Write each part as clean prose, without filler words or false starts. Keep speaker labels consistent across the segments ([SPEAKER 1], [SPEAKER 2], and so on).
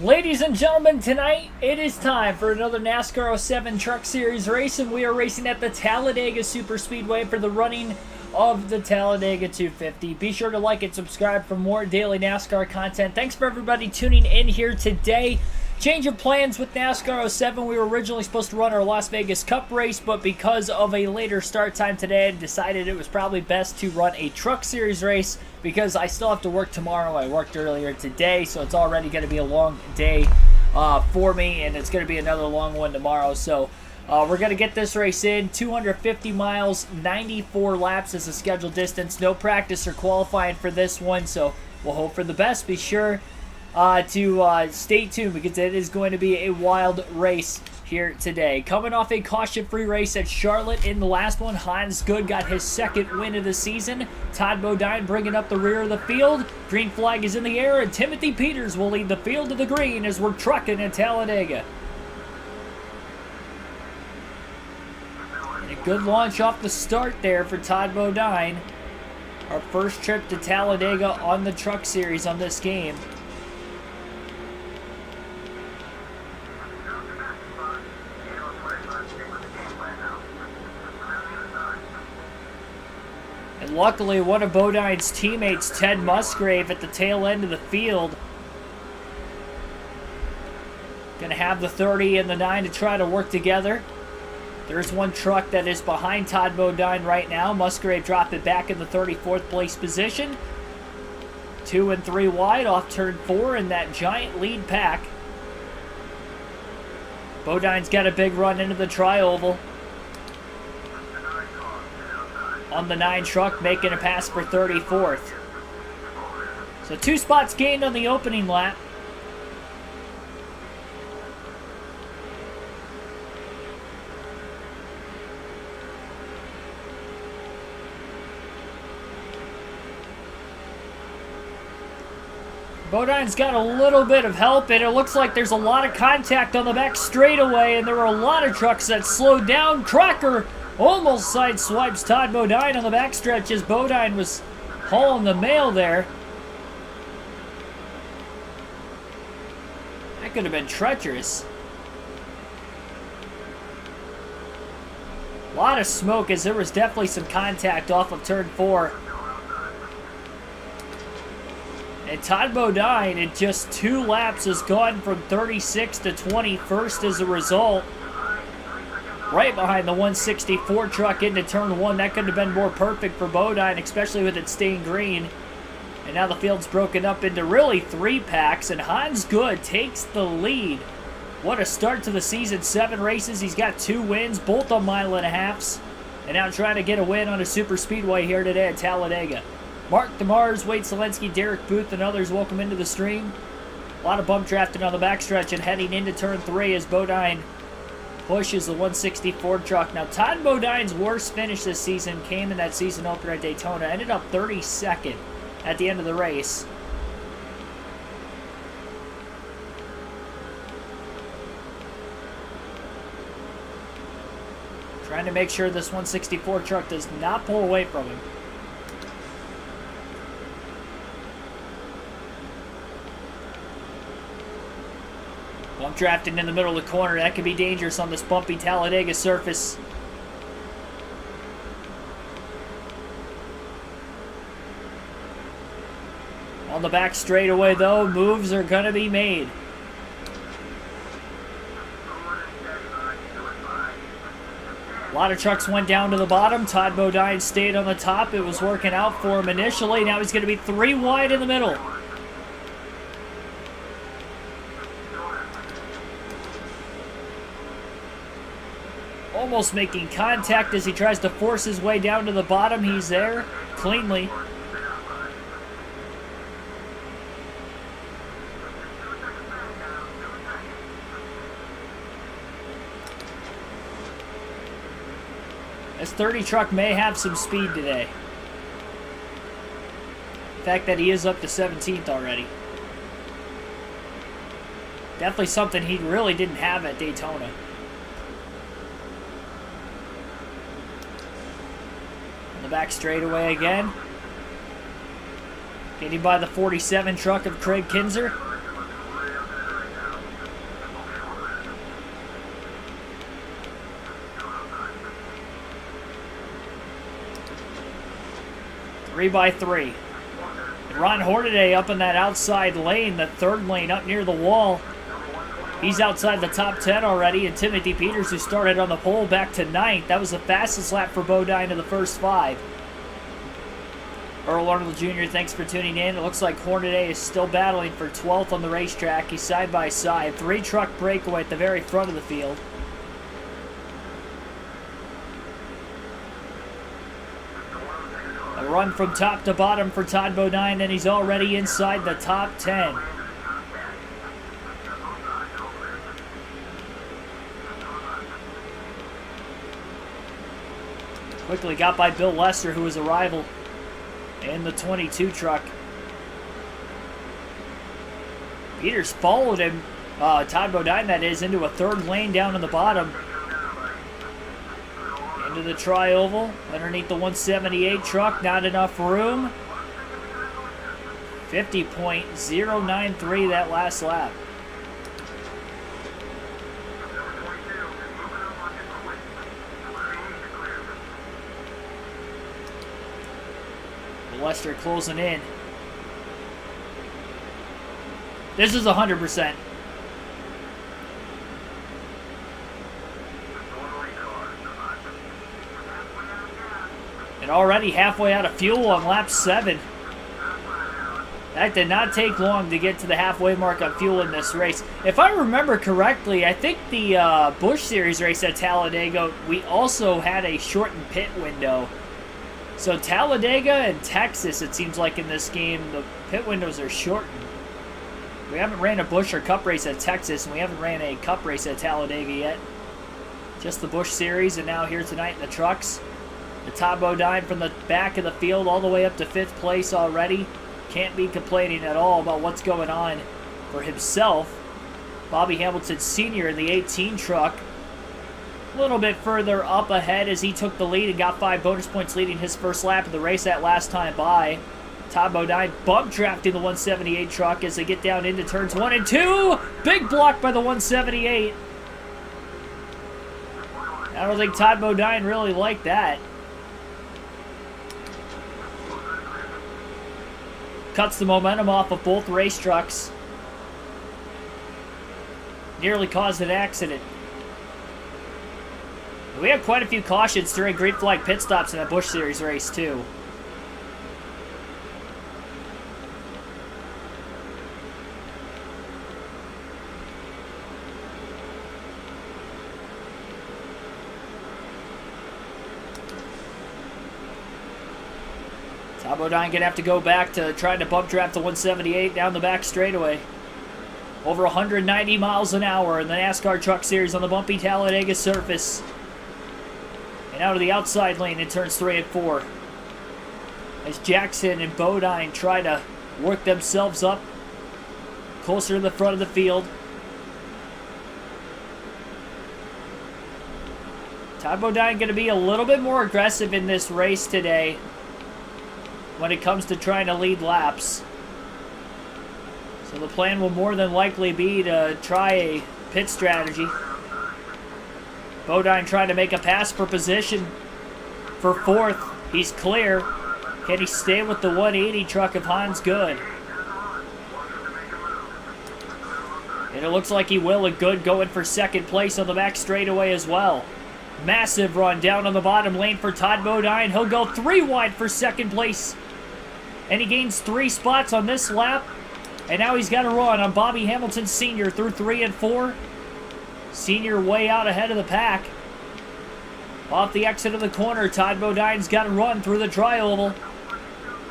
[SPEAKER 1] Ladies and gentlemen, tonight it is time for another NASCAR 07 Truck Series race, and we are racing at the Talladega Superspeedway for the running of the Talladega 250. Be sure to like and subscribe for more daily NASCAR content. Thanks for everybody tuning in here today. Change of plans with NASCAR 07. We were originally supposed to run our Las Vegas Cup race, but because of a later start time today, I decided it was probably best to run a Truck Series race because I still have to work tomorrow. I worked earlier today, so it's already going to be a long day for me, and it's going to be another long one tomorrow. So we're going to get this race in. 250 miles, 94 laps is the scheduled distance. No practice or qualifying for this one, so we'll hope for the best. Be sure to stay tuned because it is going to be a wild race here today. Coming off a caution-free race at Charlotte in the last one, Hans Good got his second win of the season. Todd Bodine bringing up the rear of the field. Green flag is in the air, and Timothy Peters will lead the field to the green as we're trucking at Talladega. And a good launch off the start there for Todd Bodine. Our first trip to Talladega on the Truck Series on this game. And luckily, one of Bodine's teammates, Ted Musgrave, at the tail end of the field, going to have the 30 and the 9 to try to work together. There's one truck that is behind Todd Bodine right now. Musgrave dropped it back in the 34th place position. 2 and 3 wide off turn 4 in that giant lead pack. Bodine's got a big run into the tri-oval. On the 9 truck, making a pass for 34th. So 2 spots gained on the opening lap. Bodine's got a little bit of help, and it looks like there's a lot of contact on the back straightaway, and there were a lot of trucks that slowed down. Crocker almost sideswipes Todd Bodine on the backstretch as Bodine was hauling the mail there. That could have been treacherous. A lot of smoke as there was definitely some contact off of turn 4. And Todd Bodine in just 2 laps has gone from 36th to 21st as a result. Right behind the 164 truck into turn 1. That could have been more perfect for Bodine, especially with it staying green. And now the field's broken up into really 3 packs, and Hans Good takes the lead. What a start to the season. 7 races. He's got 2 wins, both on mile-and-a-halfs. And now trying to get a win on a super speedway here today at Talladega. Mark DeMars, Wade Selensky, Derek Booth, and others welcome into the stream. A lot of bump drafting on the backstretch and heading into turn 3 as Bodine pushes the 164 truck. Now, Todd Bodine's worst finish this season came in that season opener at Daytona. Ended up 32nd at the end of the race. Trying to make sure this 164 truck does not pull away from him. Bump drafting in the middle of the corner. That could be dangerous on this bumpy Talladega surface. On the back straightaway, though, moves are going to be made. A lot of trucks went down to the bottom. Todd Bodine stayed on the top. It was working out for him initially. Now he's going to be 3 wide in the middle. Almost making contact as he tries to force his way down to the bottom. He's there cleanly. This 30 truck may have some speed today. The fact that he is up to 17th already. Definitely something he really didn't have at Daytona. On the back straightaway again. Getting by the 47 truck of Craig Kinzer. 3x3. And Ron Hornaday up in that outside lane, the third lane up near the wall. He's outside the top 10 already, and Timothy Peters, who started on the pole, back to 9th. That was the fastest lap for Bodine in the first 5. Earl Arnold Jr., thanks for tuning in. It looks like Hornaday is still battling for 12th on the racetrack. He's side by side. 3-truck breakaway at the very front of the field. A run from top to bottom for Todd Bodine, and he's already inside the top 10. Quickly got by Bill Lester, who was a rival in the 22 truck. Peters followed him, Todd Bodine that is, into a third lane down in the bottom. Into the tri-oval, underneath the 178 truck, not enough room. 50.093 that last lap. Lester closing in. This is 100%. And already halfway out of fuel on lap 7. That did not take long to get to the halfway mark on fuel in this race. If I remember correctly, I think the Busch Series race at Talladega, we also had a shortened pit window. So Talladega and Texas, it seems like in this game, the pit windows are shortened. We haven't ran a Busch or Cup race at Texas, and we haven't ran a Cup race at Talladega yet. Just the Busch Series, and now here tonight in the trucks. The Todd Bodine from the back of the field all the way up to 5th place already. Can't be complaining at all about what's going on for himself. Bobby Hamilton Sr. in the 18 truck. A little bit further up ahead as he took the lead and got 5 bonus points leading his first lap of the race that last time by. Todd Bodine bump tracked in the 178 truck as they get down into turns 1 and 2. Big block by the 178. I don't think Todd Bodine really liked that. Cuts the momentum off of both race trucks. Nearly caused an accident. We had quite a few cautions during green flag pit stops in that Busch Series race, too. Todd Bodine going to have to go back to trying to bump draft the 178 down the back straightaway. Over 190 miles an hour in the NASCAR Truck Series on the bumpy Talladega surface. And out of the outside lane in turns 3 and 4. As Jackson and Bodine try to work themselves up closer to the front of the field. Todd Bodine going to be a little bit more aggressive in this race today when it comes to trying to lead laps. So the plan will more than likely be to try a pit strategy. Bodine trying to make a pass for position for 4th. He's clear. Can he stay with the 180 truck of Hans Good? And it looks like he will, and Good going for 2nd place on the back straightaway as well. Massive run down on the bottom lane for Todd Bodine. He'll go 3 wide for 2nd place. And he gains 3 spots on this lap. And now he's got a run on Bobby Hamilton Sr. through 3 and 4. Senior way out ahead of the pack. Off the exit of the corner, Todd Bodine's got to run through the tri-oval.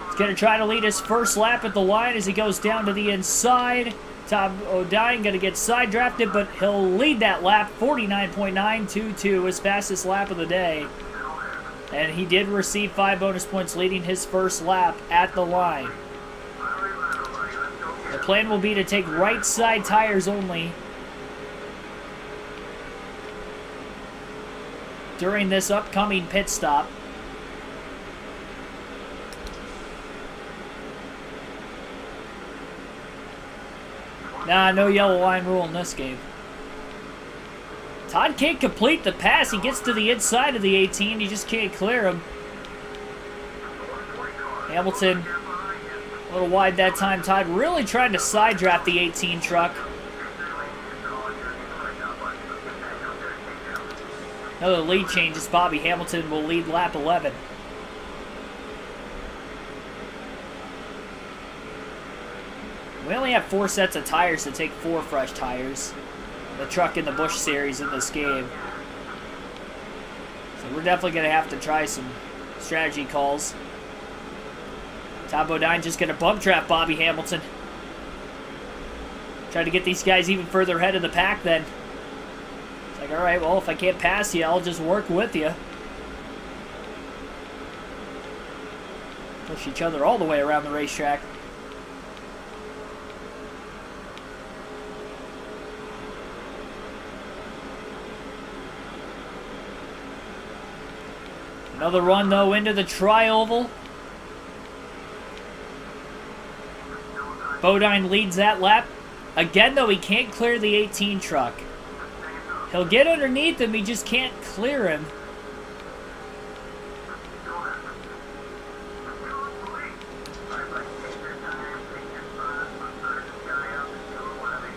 [SPEAKER 1] He's going to try to lead his first lap at the line as he goes down to the inside. Todd Bodine going to get side drafted, but he'll lead that lap. 49.922, his fastest lap of the day. And he did receive 5 bonus points leading his first lap at the line. The plan will be to take right side tires only during this upcoming pit stop. Nah, no yellow line rule in this game. Todd can't complete the pass. He gets to the inside of the 18. He just can't clear him. Hamilton, a little wide that time. Todd really trying to side draft the 18 truck. Another lead change as Bobby Hamilton will lead lap 11. We only have 4 sets of tires to take 4 fresh tires. The truck in the Busch series in this game. So we're definitely going to have to try some strategy calls. Todd Bodine just going to bump trap Bobby Hamilton. Try to get these guys even further ahead of the pack then. It's like, alright, well, if I can't pass you, I'll just work with you. Push each other all the way around the racetrack. Another run, though, into the tri-oval. Bodine leads that lap. Again, though, he can't clear the 18 truck. He'll get underneath him, he just can't clear him.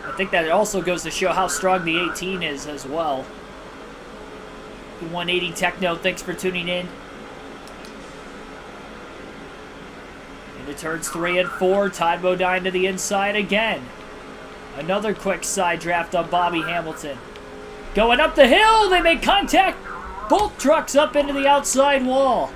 [SPEAKER 1] I think that also goes to show how strong the 18 is as well. 180 Techno, thanks for tuning in. Into turns 3 and 4, Todd Bodine to the inside again. Another quick side draft on Bobby Hamilton. Going up the hill, they make contact. Both trucks up into the outside wall.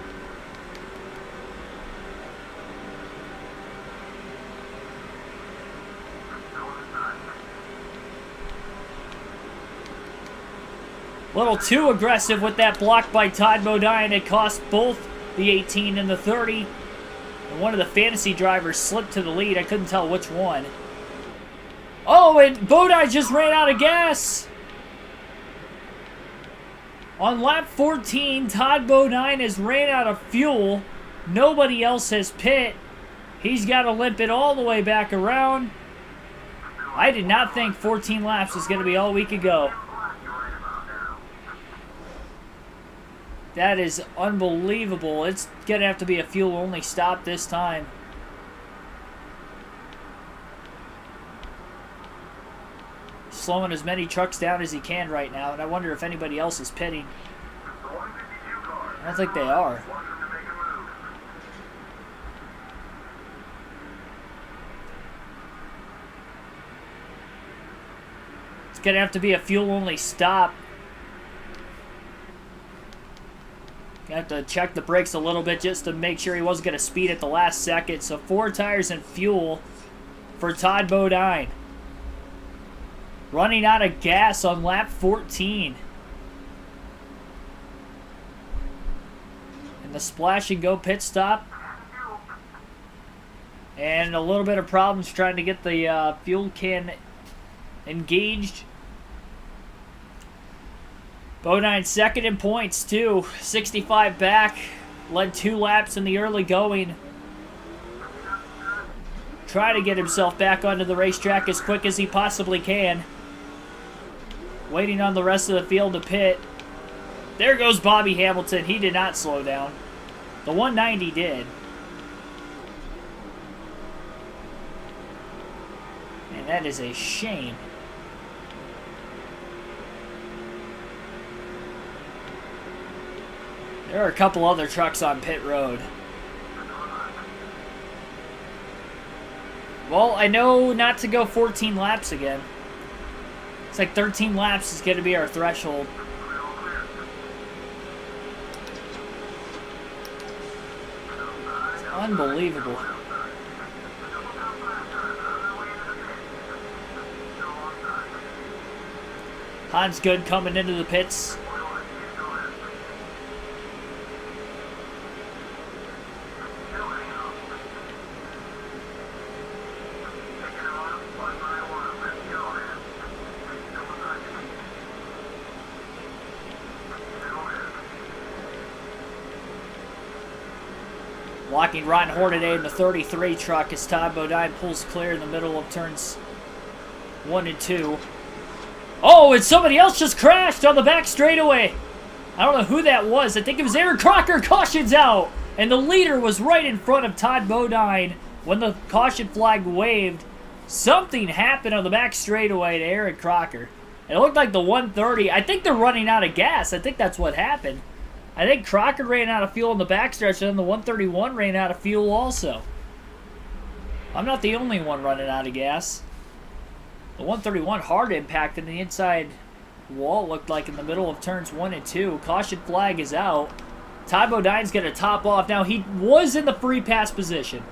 [SPEAKER 1] A little too aggressive with that block by Todd Bodine. It cost both the 18 and the 30. And one of the fantasy drivers slipped to the lead. I couldn't tell which one. Oh, and Bodine just ran out of gas. On lap 14, Todd Bodine has ran out of fuel. Nobody else has pit. He's got to limp it all the way back around. I did not think 14 laps was going to be all we could go. That is unbelievable. It's going to have to be a fuel-only stop this time. Slowing as many trucks down as he can right now, and I wonder if anybody else is pitting. I don't think they are. It's going to have to be a fuel-only stop. You have to check the brakes a little bit just to make sure he wasn't going to speed at the last second. So 4 tires and fuel for Todd Bodine. Running out of gas on lap 14. And the splash and go pit stop. And a little bit of problems trying to get the fuel can engaged. Bodine second in points, too. 65 back. Led 2 laps in the early going. Try to get himself back onto the racetrack as quick as he possibly can. Waiting on the rest of the field to pit. There goes Bobby Hamilton. He did not slow down. The 190 did. And that is a shame. There are a couple other trucks on pit road. Well, I know not to go 14 laps again. It's like 13 laps is going to be our threshold. It's unbelievable. Hans Good coming into the pits. Blocking Ron Hornaday in the 33 truck as Todd Bodine pulls clear in the middle of turns 1 and 2. Oh, and somebody else just crashed on the back straightaway. I don't know who that was. I think it was Aaron Crocker. Caution's out. And the leader was right in front of Todd Bodine when the caution flag waved. Something happened on the back straightaway to Eric Crocker. It looked like the 130. I think they're running out of gas. I think that's what happened. I think Crocker ran out of fuel in the backstretch, and then the 131 ran out of fuel also. I'm not the only one running out of gas. The 131 hard impact in the inside wall looked like in the middle of turns 1 and 2. Caution flag is out. Todd Bodine's going to top off. Now, he was in the free pass position.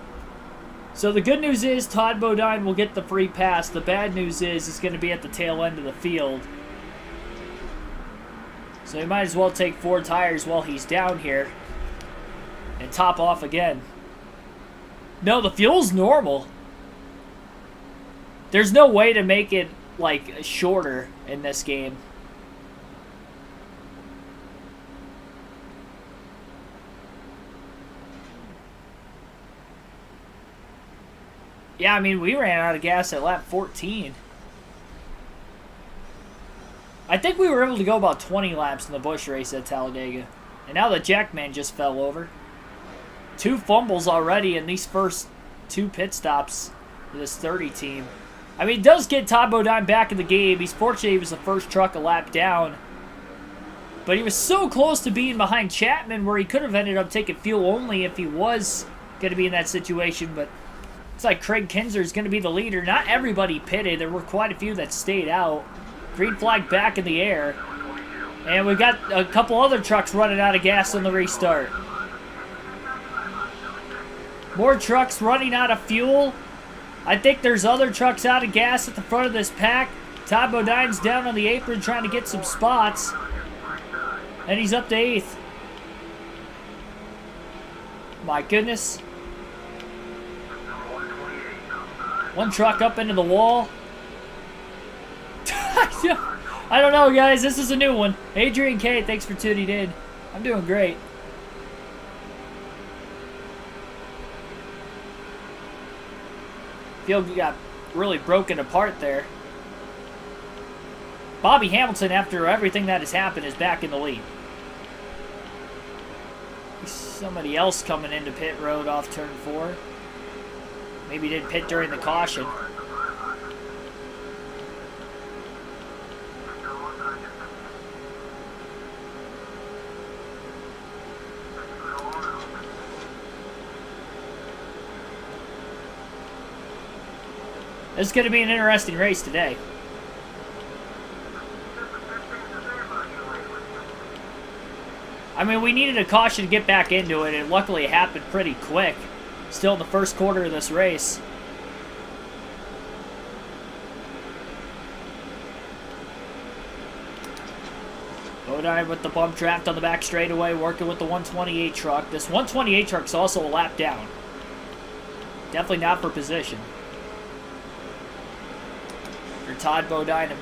[SPEAKER 1] So the good news is Todd Bodine will get the free pass. The bad news is it's going to be at the tail end of the field. So he might as well take 4 tires while he's down here and top off again. No, the fuel's normal. There's no way to make it, like, shorter in this game. Yeah, I mean, we ran out of gas at lap 14. I think we were able to go about 20 laps in the Busch race at Talladega. And now the Jackman just fell over. 2 fumbles already in these first 2 pit stops for this 30 team. I mean, it does get Todd Bodine back in the game. He's fortunate he was the first truck a lap down. But he was so close to being behind Chapman where he could have ended up taking fuel only if he was going to be in that situation. But it's like Craig Kinzer is going to be the leader. Not everybody pitted. There were quite a few that stayed out. Green flag back in the air. And we've got a couple other trucks running out of gas on the restart. More trucks running out of fuel. I think there's other trucks out of gas at the front of this pack. Todd Bodine's down on the apron trying to get some spots. And he's up to 8th. My goodness. One truck up into the wall. I don't know, guys. This is a new one. Adrian K, thanks for tuning in. I'm doing great. Field got really broken apart there. Bobby Hamilton, after everything that has happened, is back in the lead. Somebody else coming into pit road off turn 4. Maybe didn't pit during the caution. This is going to be an interesting race today. I mean, we needed a caution to get back into it, and luckily it happened pretty quick. Still in the first quarter of this race. Bodine with the bump draft on the back straightaway, working with the 128 truck. This 128 truck's also a lap down. Definitely not for position. Todd Bodine have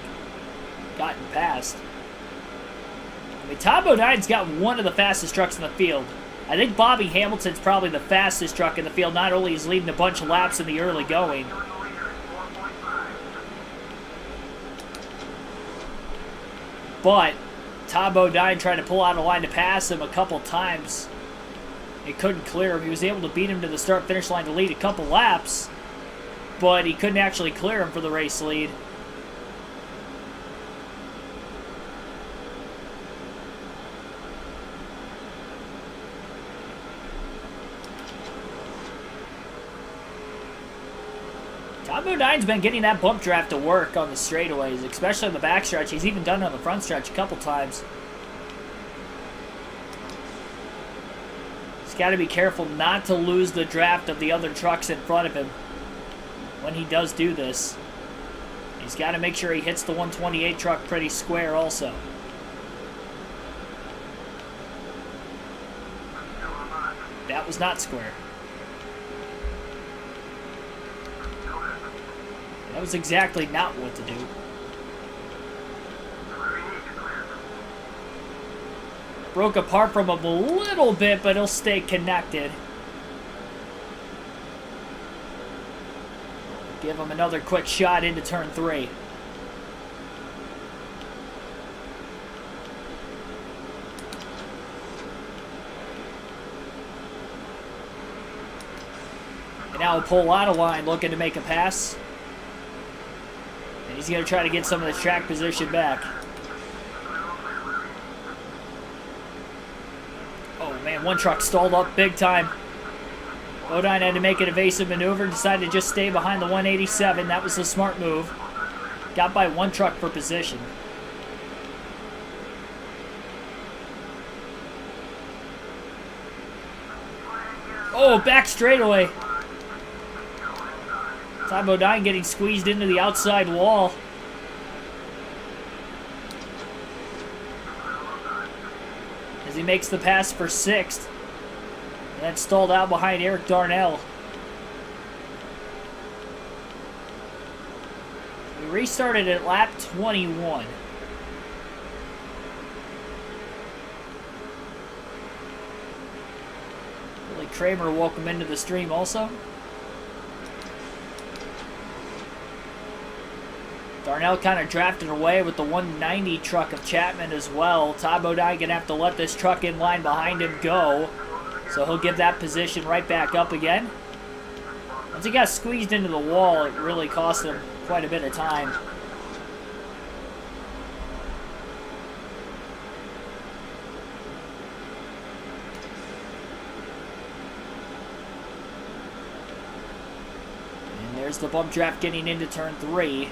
[SPEAKER 1] gotten past. I mean, Todd Bodine's got one of the fastest trucks in the field. I think Bobby Hamilton's probably the fastest truck in the field. Not only is leading a bunch of laps in the early going. But Todd Bodine tried to pull out a line to pass him a couple times. He couldn't clear him. He was able to beat him to the start-finish line to lead a couple laps. But he couldn't actually clear him for the race lead. Todd Bodine's been getting that bump draft to work on the straightaways, especially on the backstretch. He's even done it on the front stretch a couple times. He's got to be careful not to lose the draft of the other trucks in front of him when he does do this. He's got to make sure he hits the 128 truck pretty square also. That was not square. That was exactly not what to do. Broke apart from him a little bit, but he'll stay connected. Give him another quick shot into turn 3. now pull out of line, looking to make a pass. And he's going to try to get some of the track position back. Oh, man, one truck stalled up big time. Bodine had to make an evasive maneuver, decided to just stay behind the 187. That was the smart move. Got by one truck for position. Oh, back straightaway. Todd Bodine getting squeezed into the outside wall. As he makes the pass for 6th. And then stalled out behind Eric Darnell. We restarted at lap 21. Billy Kramer, welcome into the stream also. Darnell kind of drafted away with the 190 truck of Chapman as well. Todd Bodine going to have to let this truck in line behind him go. So he'll give that position right back up again. Once he got squeezed into the wall, it really cost him quite a bit of time. And there's the bump draft getting into turn 3.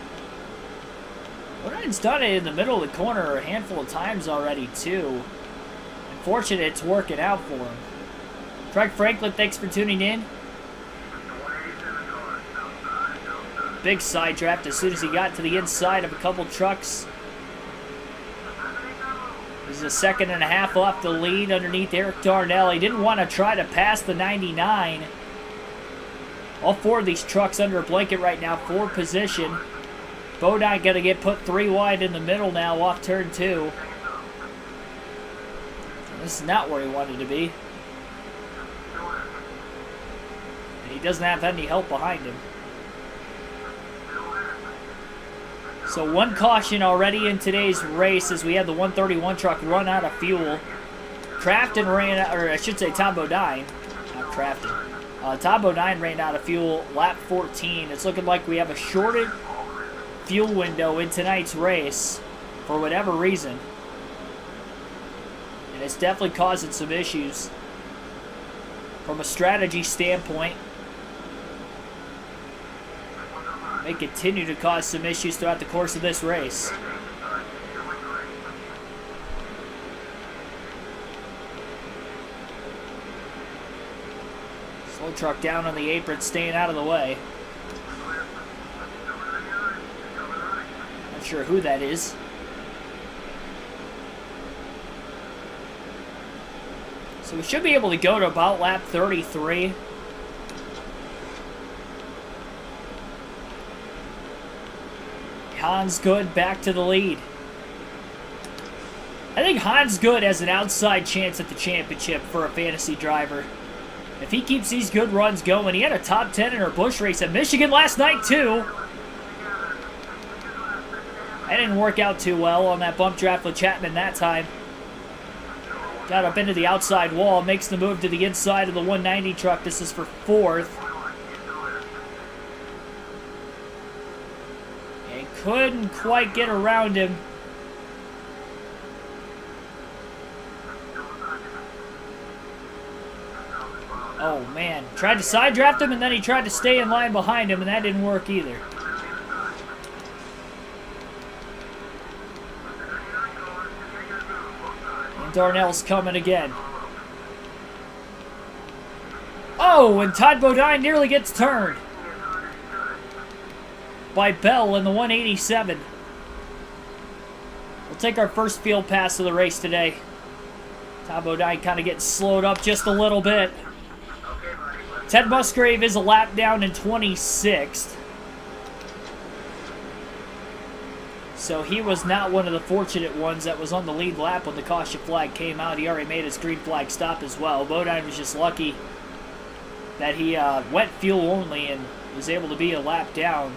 [SPEAKER 1] Bodine's done it in the middle of the corner a handful of times already, too. Unfortunate it's working out for him. Craig Franklin, thanks for tuning in. Big side draft as soon as he got to the inside of a couple trucks. He's a 1.5 seconds off the lead underneath Eric Darnell. He didn't want to try to pass the 99. All 4 of these trucks under a blanket right now for position. Bodine going to get put 3 wide in the middle now off turn 2. This is not where he wanted to be. And he doesn't have any help behind him. So 1 caution already in today's race as we had the 131 truck run out of fuel. Crafton ran out, or I should say Todd Bodine, not Crafton. Todd Bodine ran out of fuel lap 14. It's looking like we have a shorted fuel window in tonight's race for whatever reason. And it's definitely causing some issues from a strategy standpoint. May continue to cause some issues throughout the course of this race. Slow truck down on the apron, staying out of the way. Not sure who that is. So we should be able to go to about lap 33. Hans Good back to the lead. I think Hans Good has an outside chance at the championship for a fantasy driver. If he keeps these good runs going, he had a top 10 in our Busch race at Michigan last night too. That didn't work out too well on that bump draft with Chapman that time. Got up into the outside wall, makes the move to the inside of the 190 truck. This is for 4th. And couldn't quite get around him. Oh man, tried to side draft him and then he tried to stay in line behind him and that didn't work either. And Darnell's coming again. Oh, and Todd Bodine nearly gets turned by Bell in the 187. We'll take our first field pass of the race today. Todd Bodine kind of getting slowed up just a little bit. Ted Musgrave is a lap down in 26th. So he was not one of the fortunate ones that was on the lead lap when the caution flag came out. He already made his green flag stop as well. Bodine was just lucky that he went fuel only and was able to be a lap down.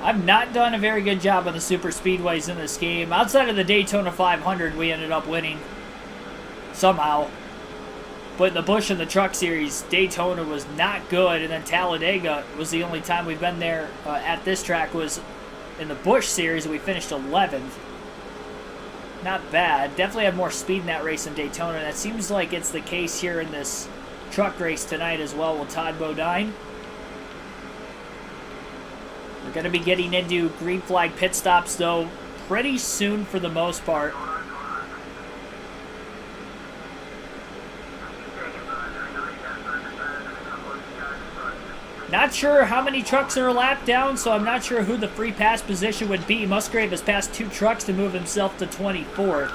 [SPEAKER 1] I've not done a very good job on the super speedways in this game. Outside of the Daytona 500, we ended up winning somehow. But in the Busch and the Truck Series, Daytona was not good, and then Talladega was the only time we've been there at this track was in the Busch Series, and we finished 11th. Not bad. Definitely had more speed in that race than Daytona, and that seems like it's the case here in this truck race tonight as well with Todd Bodine. We're going to be getting into green flag pit stops, though, pretty soon for the most part. Not sure how many trucks are a lap down, so I'm not sure who the free pass position would be. Musgrave has passed 2 trucks to move himself to 24th.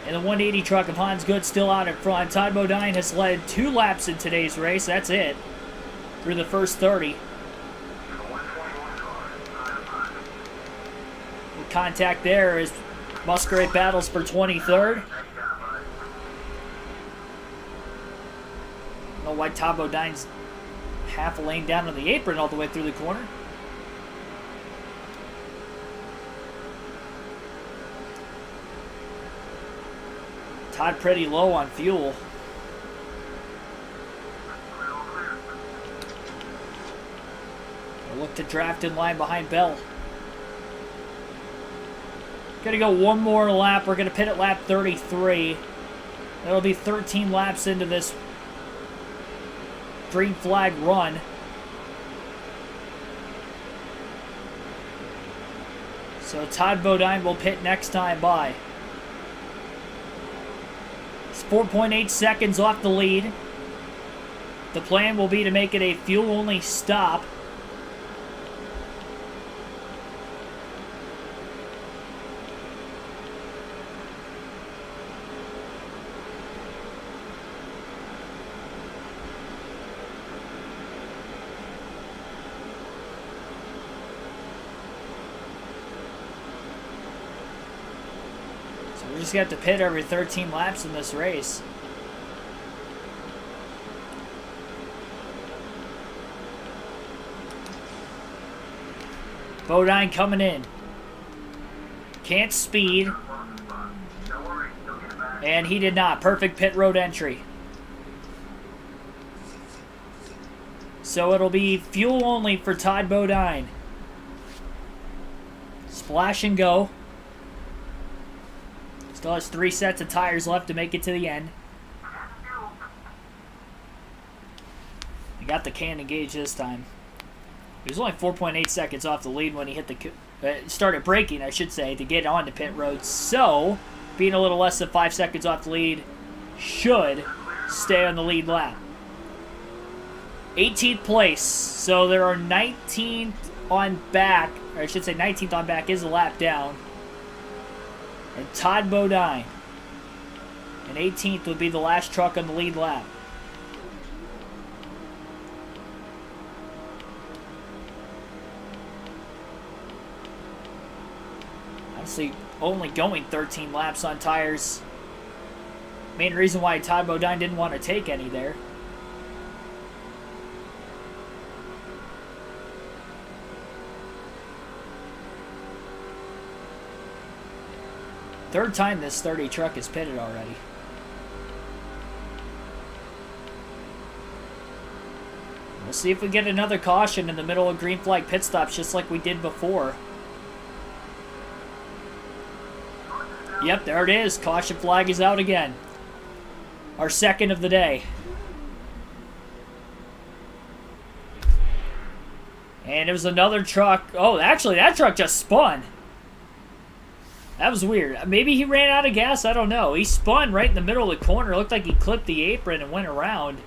[SPEAKER 1] And the 180 truck of Hans Good still out in front. Todd Bodine has led 2 laps in today's race. That's it. Through the first 30. The contact there is Musgrave battles for 23rd. I don't know why Todd Bodine's half a lane down on the apron all the way through the corner. Todd pretty low on fuel. We'll look to draft in line behind Bell. Gonna go one more lap. We're gonna pit at lap 33. That'll be 13 laps into this green flag run. So Todd Bodine will pit next time by. It's 4.8 seconds off the lead. The plan will be to make it a fuel-only stop. We just have to pit every 13 laps in this race. Bodine coming in. Can't speed. And he did not. Perfect pit road entry. So it'll be fuel only for Todd Bodine. Splash and go. Still has 3 sets of tires left to make it to the end. He got the can engaged this time. He was only 4.8 seconds off the lead when he hit the started braking, I should say, to get onto pit road. So, being a little less than 5 seconds off the lead should stay on the lead lap. 18th place. So there are 19th on back, or I should say 19th on back is a lap down. And Todd Bodine. And 18th would be the last truck on the lead lap. Honestly, only going 13 laps on tires. Main reason why Todd Bodine didn't want to take any there. Third time this 30 truck is pitted already. We'll see if we get another caution in the middle of green flag pit stops just like we did before. Yep, there it is. Caution flag is out again. Our second of the day. And it was another truck. Oh, actually, that truck just spun. That was weird. Maybe he ran out of gas. I don't know. He spun right in the middle of the corner. It looked like he clipped the apron and went around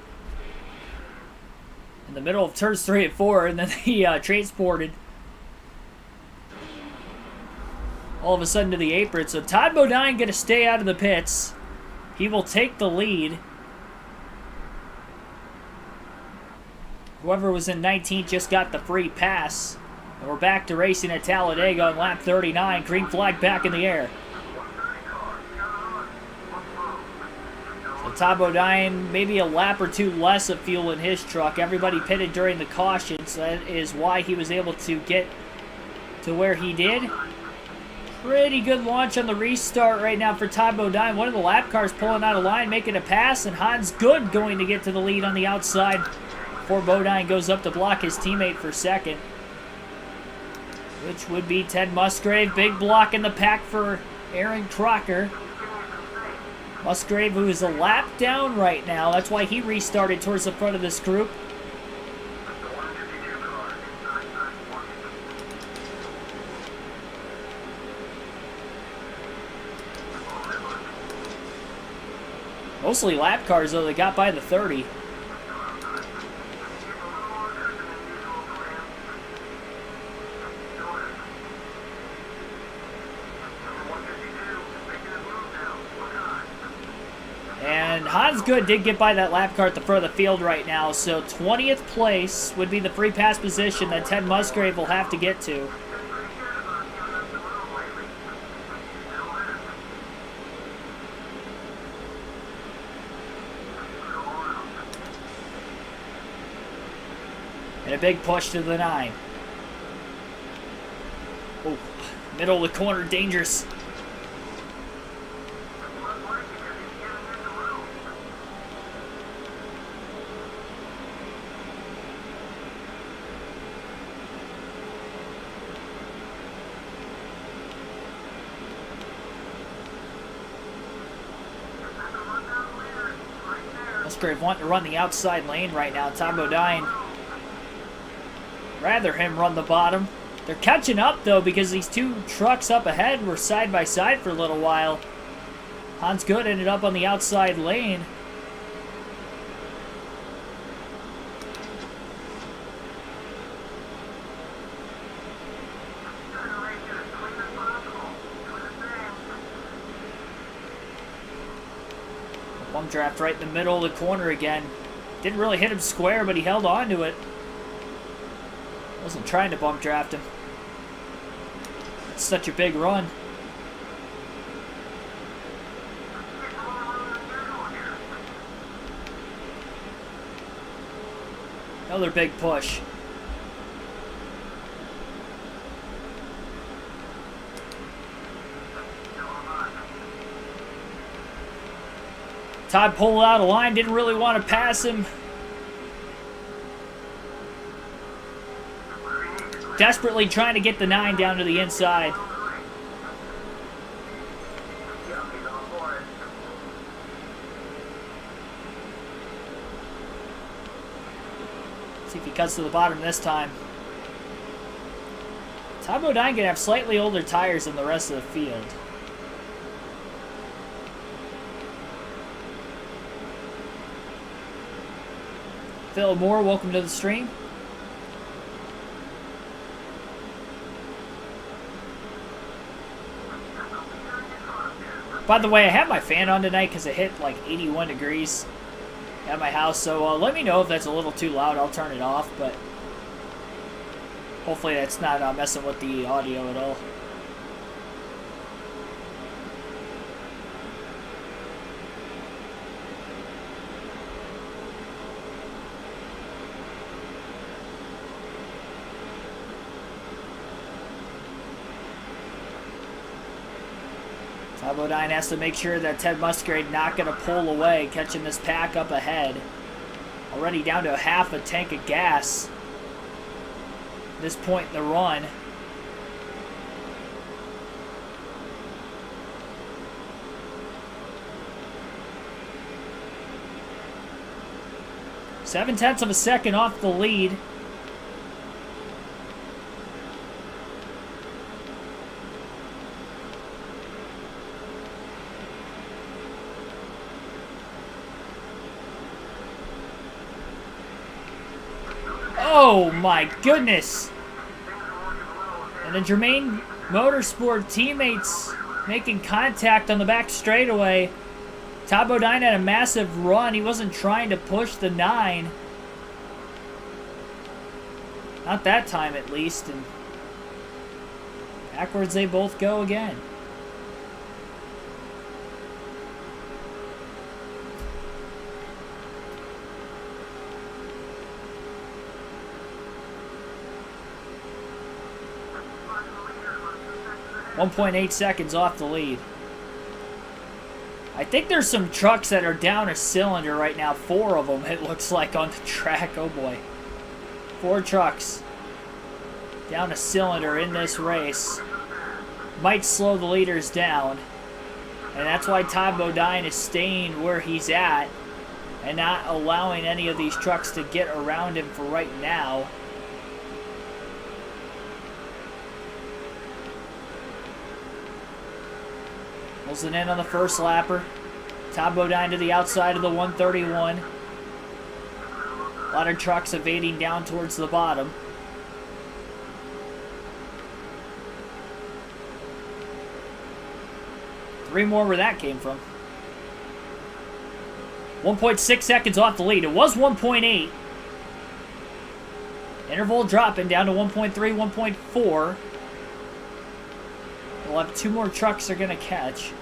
[SPEAKER 1] in the middle of turns 3 and 4, and then he transported all of a sudden to the apron. So Todd Bodine going to stay out of the pits. He will take the lead. Whoever was in 19th just got the free pass. And we're back to racing at Talladega on lap 39. Green flag back in the air. So Todd Bodine, maybe a lap or two less of fuel in his truck. Everybody pitted during the caution, so that is why he was able to get to where he did. Pretty good launch on the restart right now for Todd Bodine. One of the lap cars pulling out of line, making a pass, and Hans Good going to get to the lead on the outside before Bodine goes up to block his teammate for second, which would be Ted Musgrave. Big block in the pack for Aaron Crocker. Musgrave, who is a lap down right now. That's why he restarted towards the front of this group. Mostly lap cars, though. They got by the 30. And Hans Good did get by that lap car at the front of the field right now, so 20th place would be the free pass position that Ted Musgrave will have to get to. And a big push to the 9. Oh, middle of the corner, dangerous. Musgrave wanting to run the outside lane right now. Todd Bodine, rather him run the bottom. They're catching up, though, because these two trucks up ahead were side by side for a little while. Hans Good ended up on the outside lane. Bump draft right in the middle of the corner again. Didn't really hit him square, but he held on to it. Wasn't trying to bump draft him. It's such a big run. Another big push. Todd pulled out of line, didn't really want to pass him. Desperately trying to get the 9 down to the inside. See if he cuts to the bottom this time. Todd Bodine can have slightly older tires than the rest of the field. Phil Moore, welcome to the stream. By the way, I have my fan on tonight because it hit like 81 degrees at my house, so let me know if that's a little too loud. I'll turn it off, but hopefully that's not messing with the audio at all. Todd Bodine has to make sure that Ted Musgrave not going to pull away, catching this pack up ahead. Already down to half a tank of gas at this point in the run. Seven-tenths of a second off the lead. Oh my goodness! And the Germain Motorsport teammates making contact on the back straightaway. Todd Bodine had a massive run. He wasn't trying to push the 9. Not that time, at least. And backwards they both go again. 1.8 seconds off the lead. I think there's some trucks that are down a cylinder right now. 4 of them, it looks like, on the track. Oh boy. 4 trucks down a cylinder in this race. Might slow the leaders down. And that's why Todd Bodine is staying where he's at and not allowing any of these trucks to get around him for right now. Wilson in on the first lapper. Todd Bodine to the outside of the 131. A lot of trucks evading down towards the bottom. Three more where that came from. 1.6 seconds off the lead. It was 1.8. Interval dropping down to 1.3, 1.4. We'll have 2 more trucks they're going to catch.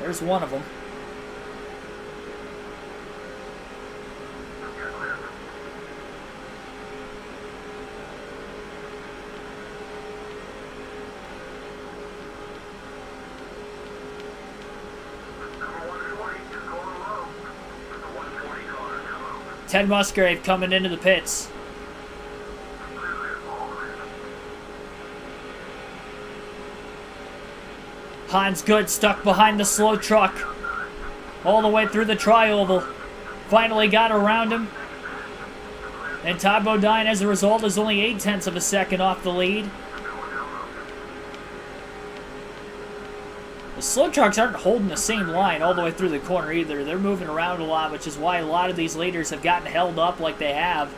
[SPEAKER 1] There's one of them. Ted Musgrave coming into the pits. Hans Good stuck behind the slow truck all the way through the tri-oval. Finally got around him. And Todd Bodine, as a result, is only 0.8 of a second off the lead. The slow trucks aren't holding the same line all the way through the corner either. They're moving around a lot, which is why a lot of these leaders have gotten held up like they have.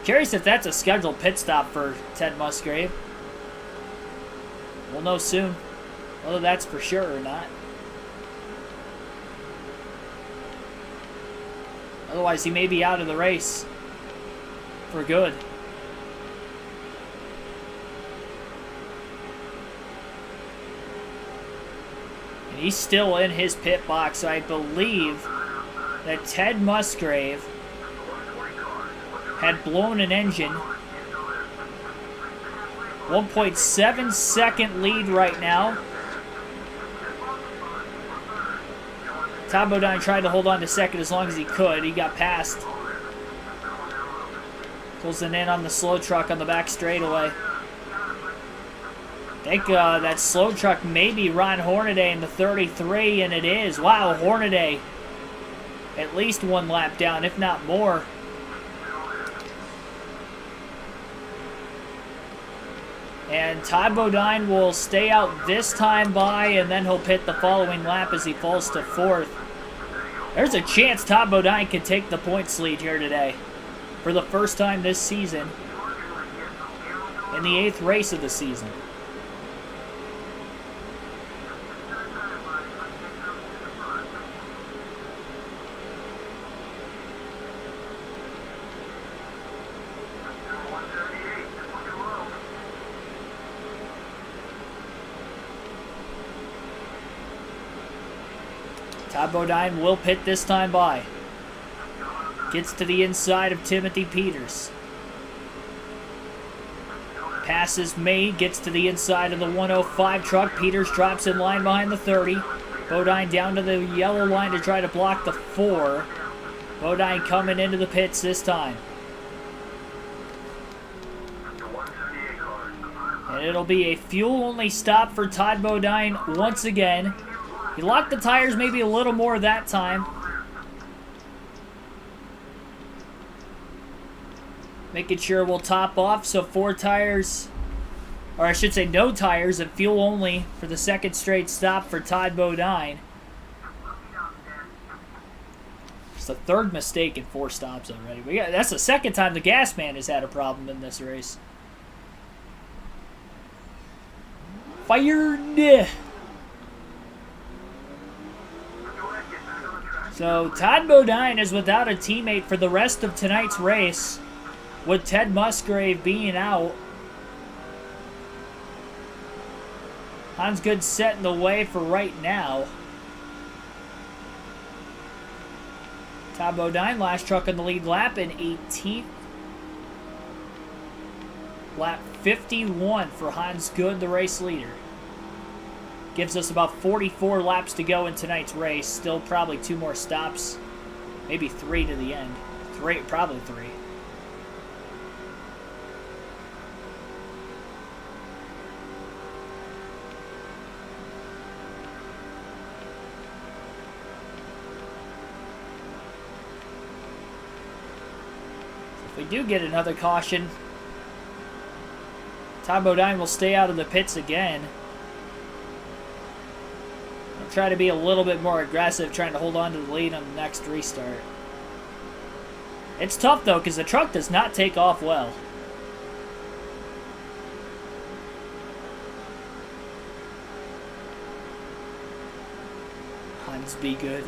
[SPEAKER 1] Curious if that's a scheduled pit stop for Ted Musgrave. We'll know soon whether that's for sure or not. Otherwise, he may be out of the race for good. And he's still in his pit box. So I believe that Ted Musgrave had blown an engine. 1.7 second lead right now. Todd Bodine tried to hold on to second as long as he could. He got past. Closing in on the slow truck on the back straightaway. I think that slow truck may be Ron Hornaday in the 33, and it is. Wow, Hornaday. At least 1 lap down, if not more. And Todd Bodine will stay out this time by, and then he'll pit the following lap as he falls to 4th. There's a chance Todd Bodine can take the points lead here today for the first time this season in the 8th race of the season. Todd Bodine will pit this time by. Gets to the inside of Timothy Peters. Passes May, gets to the inside of the 105 truck. Peters drops in line behind the 30. Bodine down to the yellow line to try to block the 4. Bodine coming into the pits this time. And it'll be a fuel-only stop for Todd Bodine once again. He locked the tires maybe a little more that time. Making sure we'll top off, so 4 tires, or I should say no tires, and fuel only for the second straight stop for Todd Bodine. It's the 3rd mistake in 4 stops already. That's the 2nd time the gas man has had a problem in this race. Fired! So Todd Bodine is without a teammate for the rest of tonight's race, with Ted Musgrave being out. Hans Good setting the way for right now. Todd Bodine, last truck on the lead lap in 18th. Lap 51 for Hans Good, the race leader. Gives us about 44 laps to go in tonight's race. Still probably 2 more stops. Maybe 3 to the end. Probably 3. If we do get another caution, Todd Bodine will stay out of the pits again. I'll try to be a little bit more aggressive, trying to hold on to the lead on the next restart. It's tough, though, because the truck does not take off well. Hans, be good.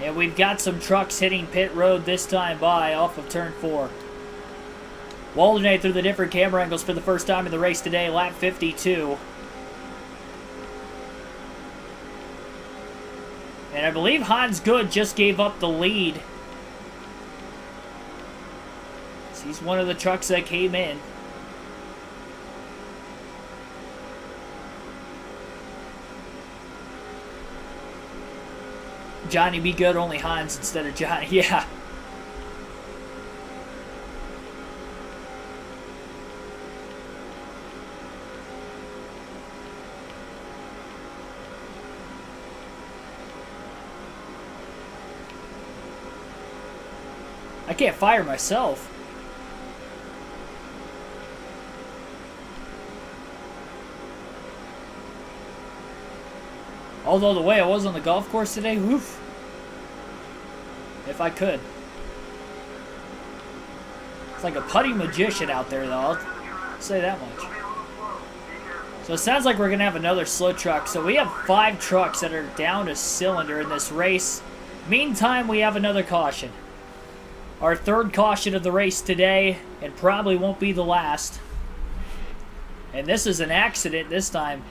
[SPEAKER 1] And we've got some trucks hitting pit road this time by off of turn 4. We'll alternate through the different camera angles for the first time in the race today, lap 52. And I believe Hans Good just gave up the lead. He's one of the trucks that came in. Johnny be good, only Hans instead of Johnny. Yeah. I can't fire myself. Although the way I was on the golf course today, woof. If I could. It's like a putty magician out there, though. I'll say that much. So it sounds like we're going to have another slow truck. So we have 5 trucks that are down a cylinder in this race. Meantime, we have another caution. Our 3rd caution of the race today, and probably won't be the last. And this is an accident this time.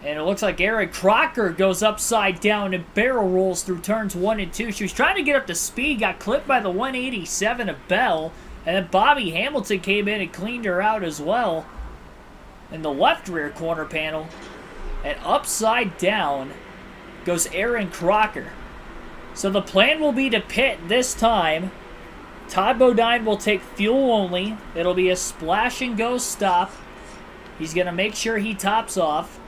[SPEAKER 1] And it looks like Aaron Crocker goes upside down and barrel rolls through turns 1 and 2. She was trying to get up to speed, got clipped by the 187 of Bell. And then Bobby Hamilton came in and cleaned her out as well. In the left rear corner panel. And upside down goes Aaron Crocker. So the plan will be to pit this time. Todd Bodine will take fuel only. It'll be a splash and go stop. He's going to make sure he tops off.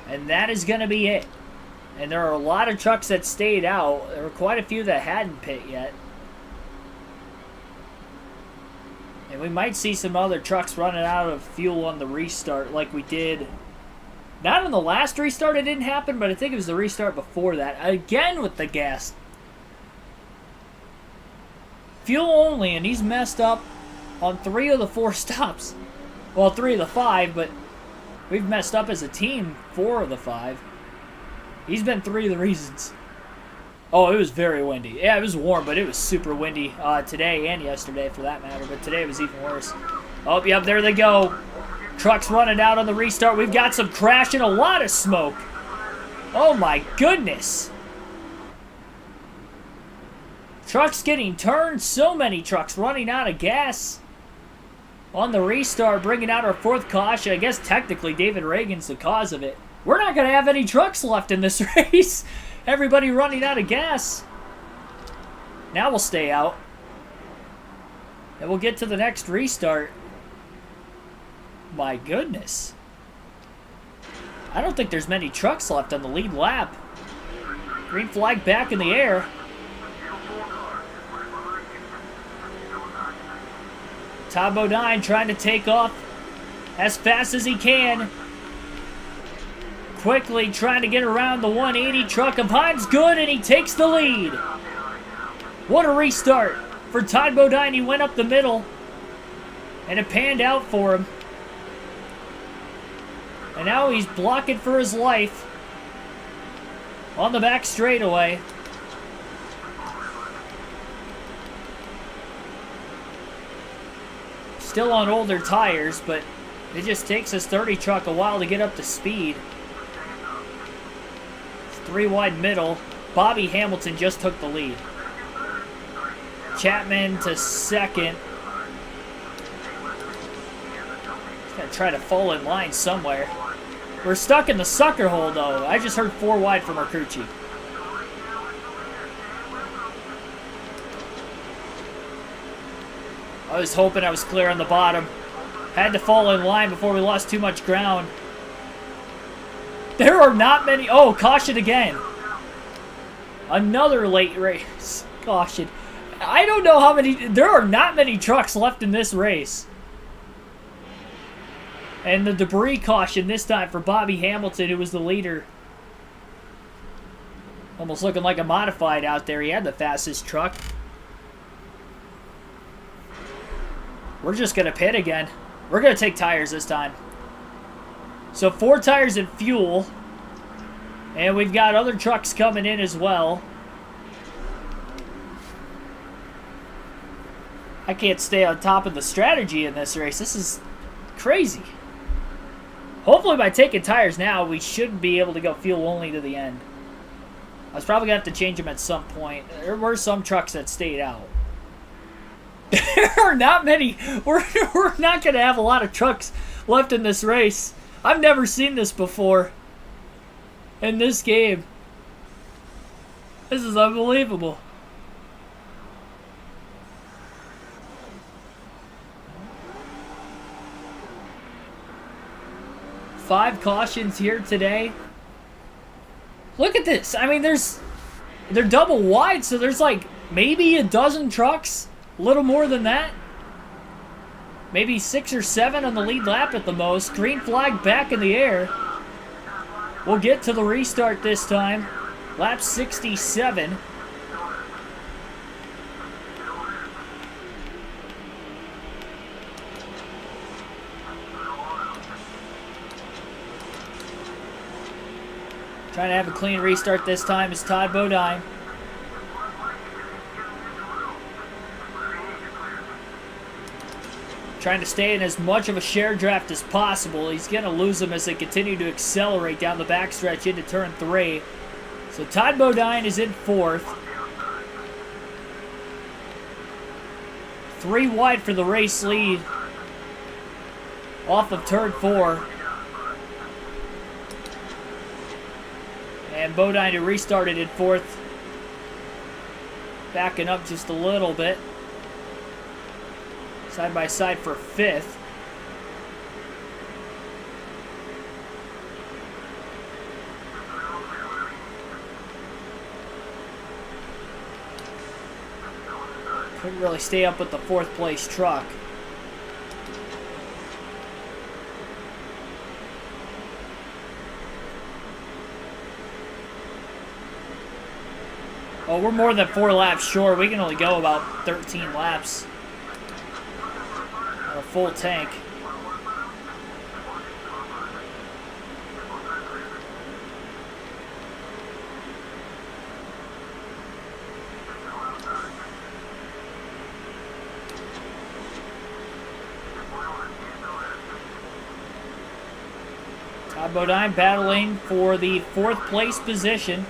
[SPEAKER 1] And that is going to be it. And there are a lot of trucks that stayed out. There were quite a few that hadn't pit yet. And we might see some other trucks running out of fuel on the restart like we did. Not on the last restart, it didn't happen, but I think it was the restart before that. Again with the gas. Fuel only, and he's messed up on 3 of the 4 stops. Well, 3 of the 5, but we've messed up as a team 4 of the 5. He's been 3 of the reasons. Oh, it was very windy. Yeah, it was warm, but it was super windy today and yesterday for that matter. But today it was even worse. Oh, yep, there they go. Trucks running out on the restart. We've got some crashing, a lot of smoke. Oh my goodness. Trucks getting turned. So many trucks running out of gas. On the restart, bringing out our 4th caution. I guess technically David Reagan's the cause of it. We're not going to have any trucks left in this race. Everybody running out of gas. Now we'll stay out. And we'll get to the next restart. My goodness. I don't think there's many trucks left on the lead lap. Green flag back in the air. Todd Bodine trying to take off as fast as he can. Quickly trying to get around the 180 truck of Hines. Good, and he takes the lead. What a restart for Todd Bodine. He went up the middle, and it panned out for him. And now he's blocking for his life on the back straightaway. Still on older tires, but it just takes his 30 truck a while to get up to speed. It's 3 wide middle. Bobby Hamilton just took the lead. Chapman to second. He's got to try to fall in line somewhere. We're stuck in the sucker hole, though. I just heard 4 wide from Arcucci. I was hoping I was clear on the bottom. Had to fall in line before we lost too much ground. There are not many... Oh, caution again. Another late race. Caution. I don't know how many... There are not many trucks left in this race. And the debris caution this time for Bobby Hamilton, who was the leader. Almost looking like a modified out there. He had the fastest truck. We're just going to pit again. We're going to take tires this time. So 4 tires and fuel. And we've got other trucks coming in as well. I can't stay on top of the strategy in this race. This is crazy. Hopefully by taking tires now, we should be able to go fuel only to the end. I was probably going to have to change them at some point. There were some trucks that stayed out. There are not many. We're not going to have a lot of trucks left in this race. I've never seen this before in this game. This is unbelievable. Five cautions here today. Look at this. I mean, they're double wide, so there's like maybe a dozen trucks. A little more than that. Maybe 6 or 7 on the lead lap at the most. Green flag back in the air. We'll get to the restart this time. Lap 67. Trying to have a clean restart this time is Todd Bodine. Trying to stay in as much of a share draft as possible. He's going to lose them as they continue to accelerate down the backstretch into turn 3. So Todd Bodine is in 4th. 3 wide for the race lead off of turn 4. And Bodine, who restarted in 4th, backing up just a little bit. Side by side for 5th. Couldn't really stay up with the 4th place truck. Oh, we're more than 4 laps short. We can only go about 13 laps. A full tank. Todd Bodine battling for the 4th place position.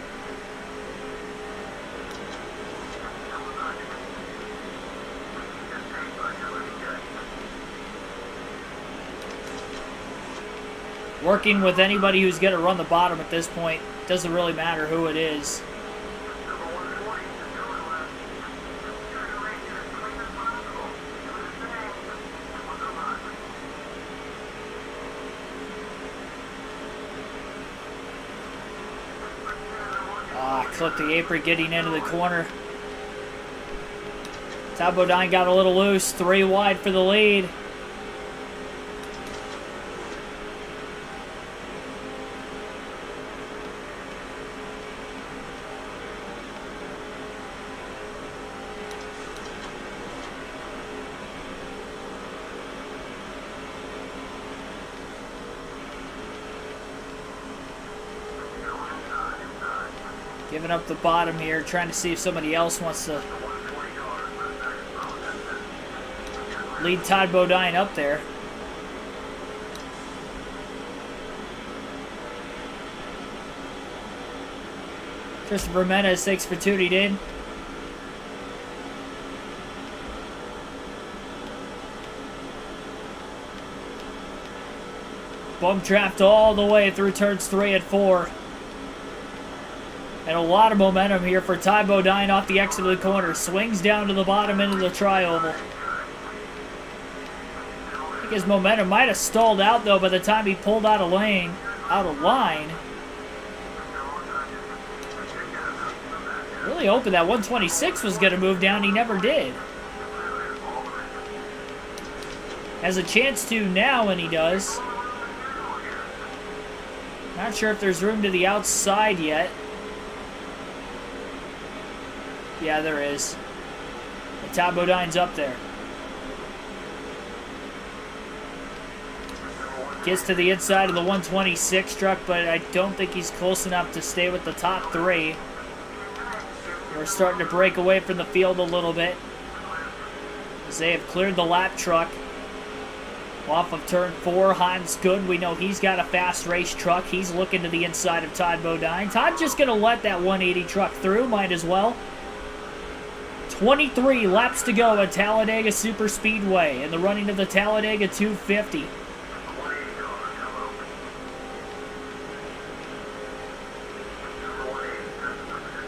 [SPEAKER 1] Working with anybody who's going to run the bottom at this point. Doesn't really matter who it is. Clipped the apron getting into the corner. Todd Bodine got a little loose. 3 wide for the lead. Giving up the bottom here, trying to see if somebody else wants to lead Todd Bodine up there. Christopher Menez takes for two, he did. Bump draft all the way through turns 3 and 4. And a lot of momentum here for Ty Bodine off the exit of the corner. Swings down to the bottom into the tri-oval. I think his momentum might have stalled out, though, by the time he pulled out of line. Really hoping that 126 was going to move down. He never did. Has a chance to now, and he does. Not sure if there's room to the outside yet. Yeah, there is. And Todd Bodine's up there. Gets to the inside of the 126 truck, but I don't think he's close enough to stay with the top 3. We're starting to break away from the field a little bit, as they have cleared the lap truck. Off of turn 4, Hans Good. We know he's got a fast race truck. He's looking to the inside of Todd Bodine. Todd just going to let that 180 truck through. Might as well. 23 laps to go at Talladega Super Speedway in the running of the Talladega 250.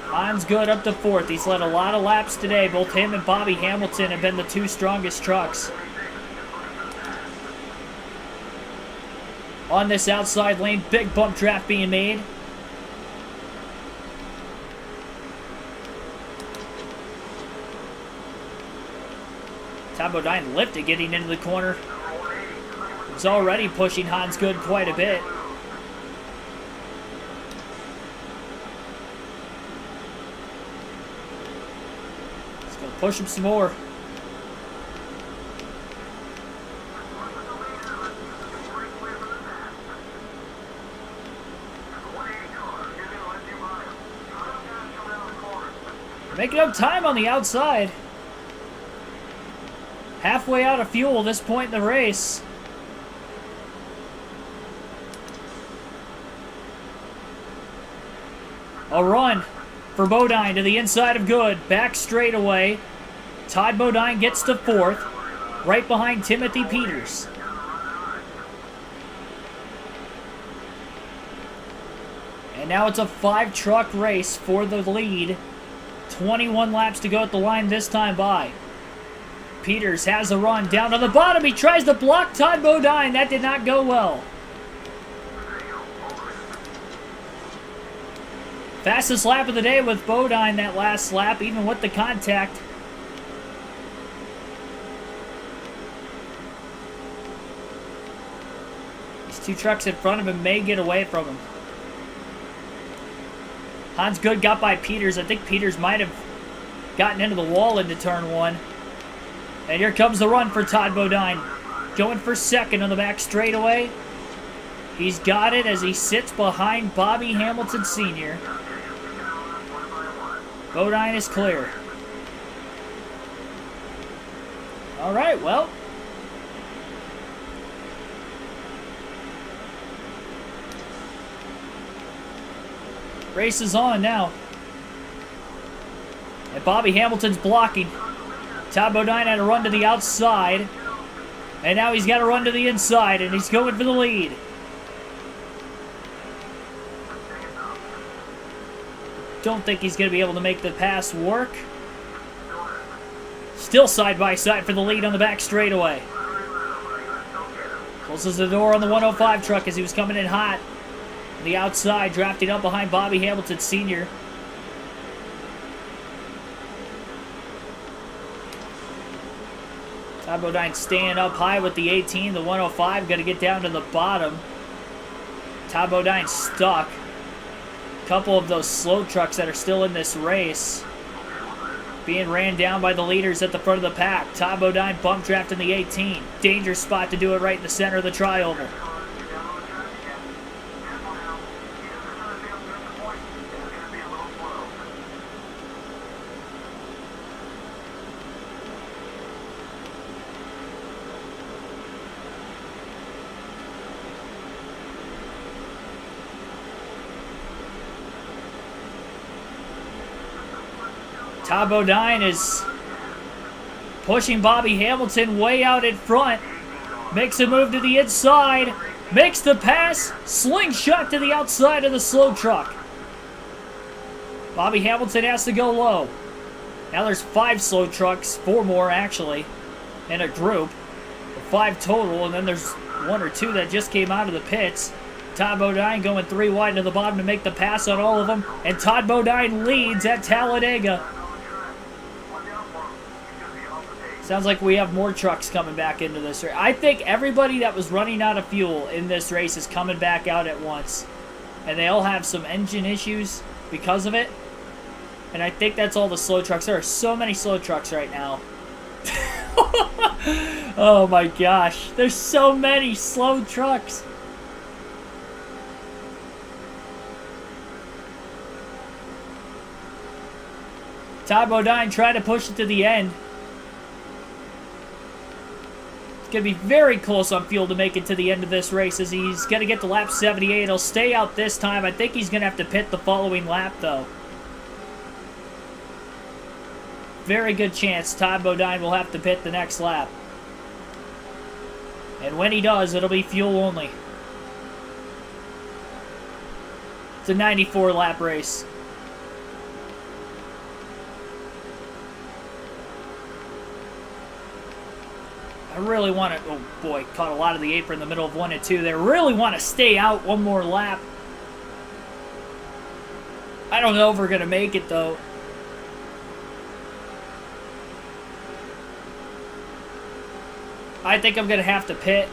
[SPEAKER 1] Hans Good up to 4th. He's led a lot of laps today. Both him and Bobby Hamilton have been the 2 strongest trucks. On this outside lane, big bump draft being made. Todd Bodine lifted getting into the corner. He's already pushing Hans Good quite a bit. He's going to push him some more. Making up time on the outside. Halfway out of fuel this point in the race. A run for Bodine to the inside of Good. Back straightaway. Todd Bodine gets to 4th. Right behind Timothy Peters. And now it's a 5-truck race for the lead. 21 laps to go at the line this time by. Peters has a run down to the bottom. He tries to block Todd Bodine. That did not go well. Fastest lap of the day with Bodine that last lap, even with the contact. These 2 trucks in front of him may get away from him. Hans Good got by Peters. I think Peters might have gotten into the wall into turn 1. And here comes the run for Todd Bodine. Going for 2nd on the back straightaway. He's got it as he sits behind Bobby Hamilton Sr. Bodine is clear. All right, well. Race is on now. And Bobby Hamilton's blocking. Todd Bodine had to run to the outside. And now he's got to run to the inside, and he's going for the lead. Don't think he's going to be able to make the pass work. Still side by side for the lead on the back straightaway. Closes the door on the 105 truck as he was coming in hot. The outside, drafting up behind Bobby Hamilton Sr. Todd Bodine staying up high with the 18. The 105 got to get down to the bottom. Todd Bodine stuck. A couple of those slow trucks that are still in this race being ran down by the leaders at the front of the pack. Todd Bodine bump drafting the 18. Dangerous spot to do it right in the center of the tri-oval. Todd Bodine is pushing Bobby Hamilton way out in front. Makes a move to the inside. Makes the pass. Slingshot to the outside of the slow truck. Bobby Hamilton has to go low. Now there's 5 slow trucks, 4 more actually, in a group. 5 total, and then there's 1 or 2 that just came out of the pits. Todd Bodine going 3 wide to the bottom to make the pass on all of them. And Todd Bodine leads at Talladega. Sounds like we have more trucks coming back into this race. I think everybody that was running out of fuel in this race is coming back out at once. And they all have some engine issues because of it. And I think that's all the slow trucks. There are so many slow trucks right now. Oh my gosh. There's so many slow trucks. Todd Bodine trying to push it to the end. It's going to be very close on fuel to make it to the end of this race as he's going to get to lap 78. He'll stay out this time. I think he's going to have to pit the following lap, though. Very good chance Todd Bodine will have to pit the next lap. And when he does, it'll be fuel only. It's a 94-lap race. I really want to... Oh, boy. Caught a lot of the apron in the middle of 1 and 2 there. Really want to stay out one more lap. I don't know if we're going to make it, though. I think I'm going to have to pit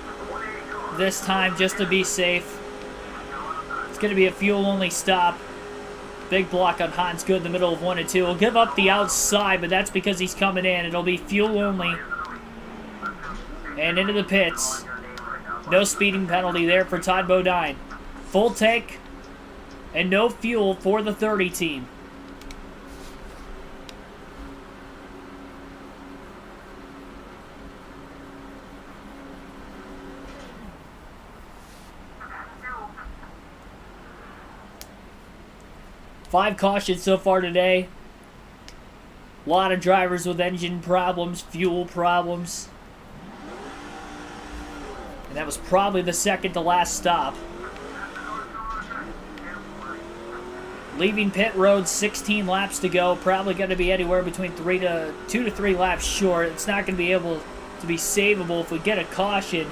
[SPEAKER 1] this time just to be safe. It's going to be a fuel-only stop. Big block on Hans Good in the middle of 1 and 2. He'll give up the outside, but that's because he's coming in. It'll be fuel-only. And into the pits. No speeding penalty there for Todd Bodine. Full tank and no fuel for the 30 team. Five cautions so far today. A lot of drivers with engine problems, fuel problems. And that was probably the second to last stop. Leaving pit road, 16 laps to go. Probably going to be anywhere between 2 to 3 laps short. It's not going to be able to be savable if we get a caution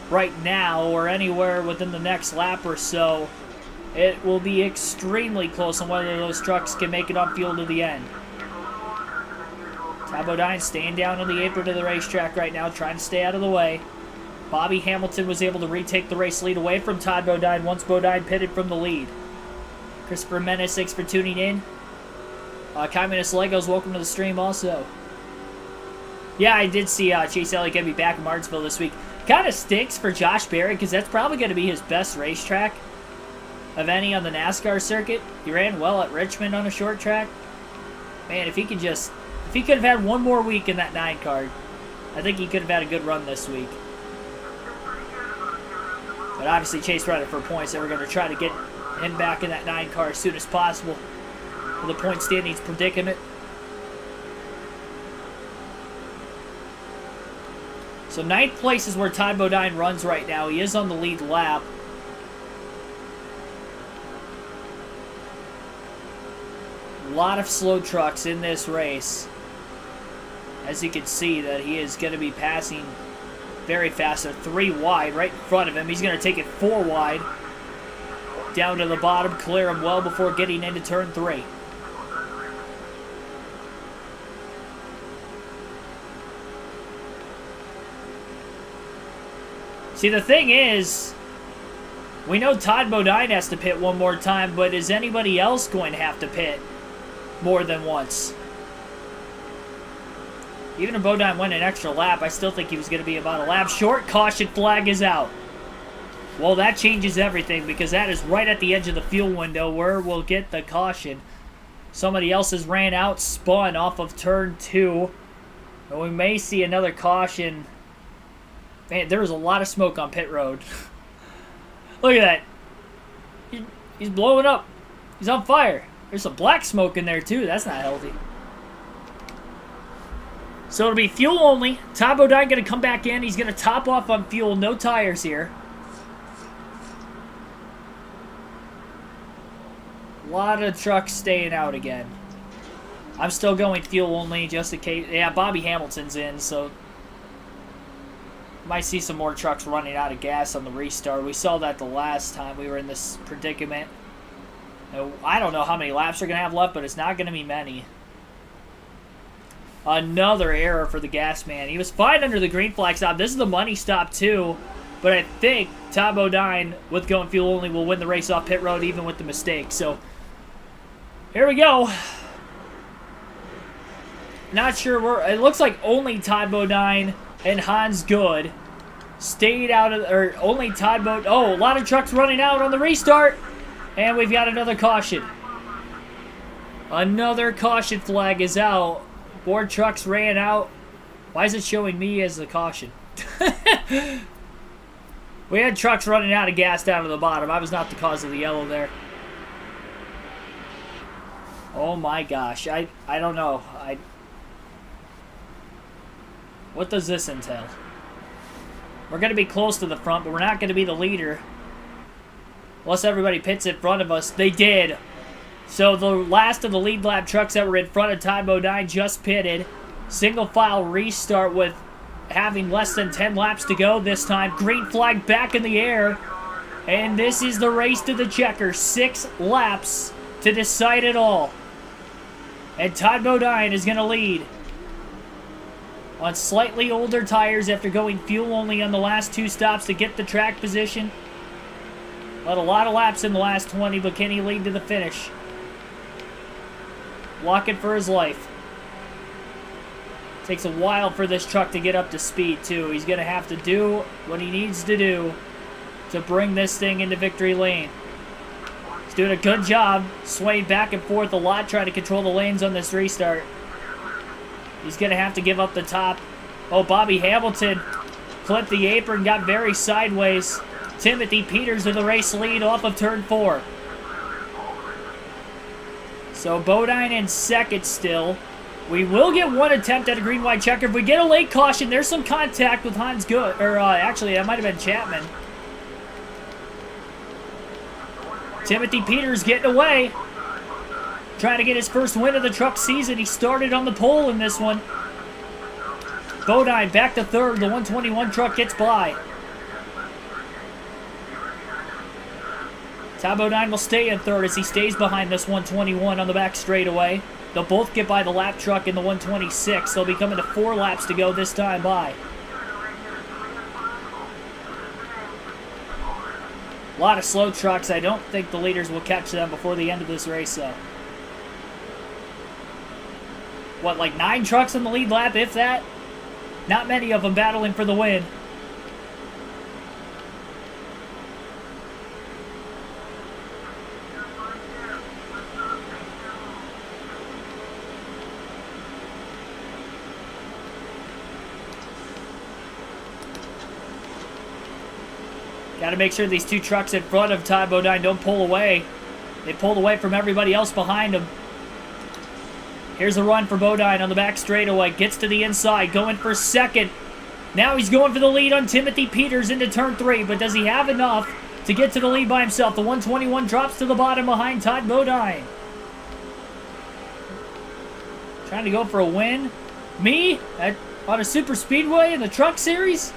[SPEAKER 1] right now or anywhere within the next lap or so. It will be extremely close on whether those trucks can make it on fuel to the end. Todd Bodine staying down on the apron of the racetrack right now, trying to stay out of the way. Bobby Hamilton was able to retake the race lead away from Todd Bodine once Bodine pitted from the lead. Christopher Menace, thanks for tuning in. Communist Legos, welcome to the stream also. Yeah, I did see Chase Elliott going to be back in Martinsville this week. Kind of stinks for Josh Berry because that's probably going to be his best racetrack of any on the NASCAR circuit. He ran well at Richmond on a short track. Man, if he could have had one more week in that 9 card, I think he could have had a good run this week. But obviously Chase ran it for points, and we're going to try to get him back in that 9 car as soon as possible for the point standings predicament. So 9th place is where Todd Bodine runs right now. He is on the lead lap. A lot of slow trucks in this race. As you can see that he is going to be passing very fast. They're 3 wide right in front of him. He's going to take it 4 wide. Down to the bottom, clear him well before getting into turn 3. See, the thing is, we know Todd Bodine has to pit one more time, but is anybody else going to have to pit more than once? Even if Bodine went an extra lap, I still think he was going to be about a lap short. Caution flag is out. Well, that changes everything because that is right at the edge of the fuel window where we'll get the caution. Somebody else has ran out, spun off of turn 2. And we may see another caution. Man, there was a lot of smoke on pit road. Look at that. He's blowing up. He's on fire. There's some black smoke in there, too. That's not healthy. So it'll be fuel only. Todd Bodine going to come back in. He's going to top off on fuel. No tires here. A lot of trucks staying out again. I'm still going fuel only just in case. Yeah, Bobby Hamilton's in, so might see some more trucks running out of gas on the restart. We saw that the last time we were in this predicament. I don't know how many laps we're going to have left, but it's not going to be many. Another error for the gas man. He was fine under the green flag stop. This is the money stop too, but I think Todd Bodine, with going fuel only, will win the race off pit road even with the mistake. So here we go. Not sure where. It looks like only Todd Bodine and Hans Good stayed out of, or only Todd Bodine. Oh, a lot of trucks running out on the restart, and we've got another caution. Another caution flag is out. More trucks ran out. Why is it showing me as a caution? We had trucks running out of gas down to the bottom. I was not the cause of the yellow there. Oh my gosh. I don't know. What does this entail? We're going to be close to the front, but we're not going to be the leader. Unless everybody pits in front of us. They did. So the last of the lead lap trucks that were in front of Todd Bodine just pitted. Single file restart with having less than 10 laps to go this time. Green flag back in the air. And this is the race to the checker. 6 laps to decide it all. And Todd Bodine is going to lead on slightly older tires after going fuel only on the last 2 stops to get the track position. Led a lot of laps in the last 20, but can he lead to the finish? Walking for his life. Takes a while for this truck to get up to speed, too. He's going to have to do what he needs to do to bring this thing into victory lane. He's doing a good job, swaying back and forth a lot, trying to control the lanes on this restart. He's going to have to give up the top. Oh, Bobby Hamilton clipped the apron, got very sideways. Timothy Peters in the race lead off of turn 4. So Bodine in second still. We will get one attempt at a green-white checker. If we get a late caution, there's some contact with Hans Good. Or actually, that might have been Chapman. Timothy Peters getting away. Trying to get his first win of the truck season. He started on the pole in this one. Bodine back to third. The 121 truck gets by. Todd Bodine will stay in third as he stays behind this 121 on the back straightaway. They'll both get by the lap truck in the 126. They'll be coming to 4 laps to go this time by. A lot of slow trucks. I don't think the leaders will catch them before the end of this race, though. What, like 9 trucks on the lead lap, if that? Not many of them battling for the win. Got to make sure these 2 trucks in front of Todd Bodine don't pull away. They pulled away from everybody else behind him. Here's a run for Bodine on the back straightaway. Gets to the inside, going for second. Now he's going for the lead on Timothy Peters into turn 3, but does he have enough to get to the lead by himself? The 121 drops to the bottom behind Todd Bodine. Trying to go for a win. Me? On a super speedway in the truck series?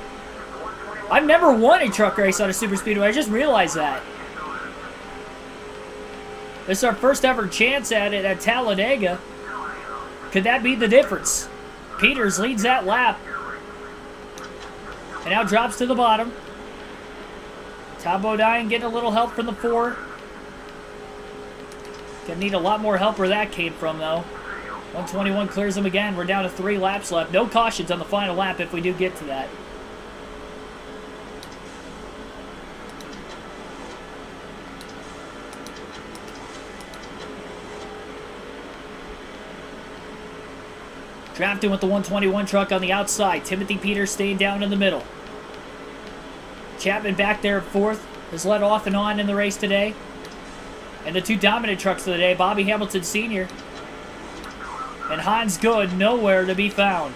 [SPEAKER 1] I've never won a truck race on a super speedway. I just realized that. This is our first ever chance at it at Talladega. Could that be the difference? Peters leads that lap. And now drops to the bottom. Todd Bodine getting a little help from the 4. Gonna need a lot more help where that came from, though. 121 clears him again. We're down to 3 laps left. No cautions on the final lap if we do get to that. Drafting with the 121 truck on the outside. Timothy Peters staying down in the middle. Chapman back there at 4th. Has led off and on in the race today. And the 2 dominant trucks of the day, Bobby Hamilton Sr. and Hans Good, nowhere to be found.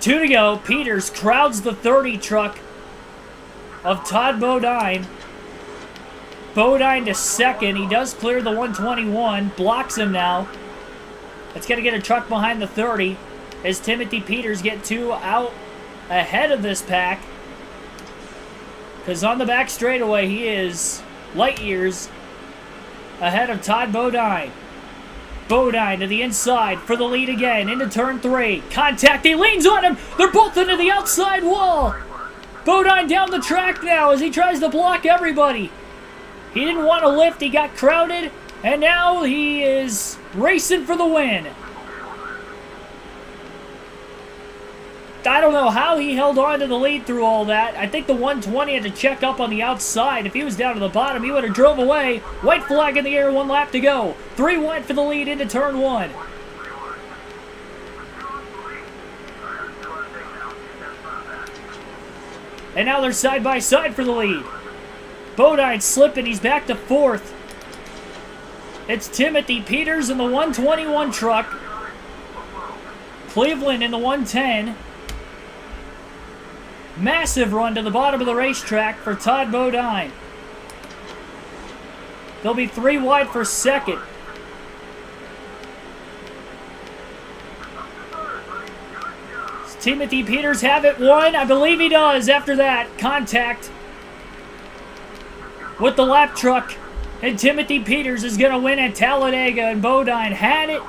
[SPEAKER 1] 2 to go. Peters crowds the 30 truck of Todd Bodine. Bodine to second. He does clear the 121. Blocks him now. It's going to get a truck behind the 30 as Timothy Peters get 2 out ahead of this pack. Because on the back straightaway, he is light years ahead of Todd Bodine. Bodine to the inside for the lead again. Into turn 3. Contact. He leans on him. They're both into the outside wall. Bodine down the track now as he tries to block everybody. He didn't want to lift. He got crowded. And now he is racing for the win. I don't know how he held on to the lead through all that. I think the 120 had to check up on the outside. If he was down to the bottom, he would have drove away. White flag in the air, 1 lap to go. 3 wide for the lead into turn 1. And now they're side by side for the lead. Bodine slipping, he's back to 4th. It's Timothy Peters in the 121 truck. Cleveland in the 110. Massive run to the bottom of the racetrack for Todd Bodine. They'll be 3 wide for second. Does Timothy Peters have it won? I believe he does after that. Contact with the lap truck. And Timothy Peters is going to win at Talladega. And Bodine had it.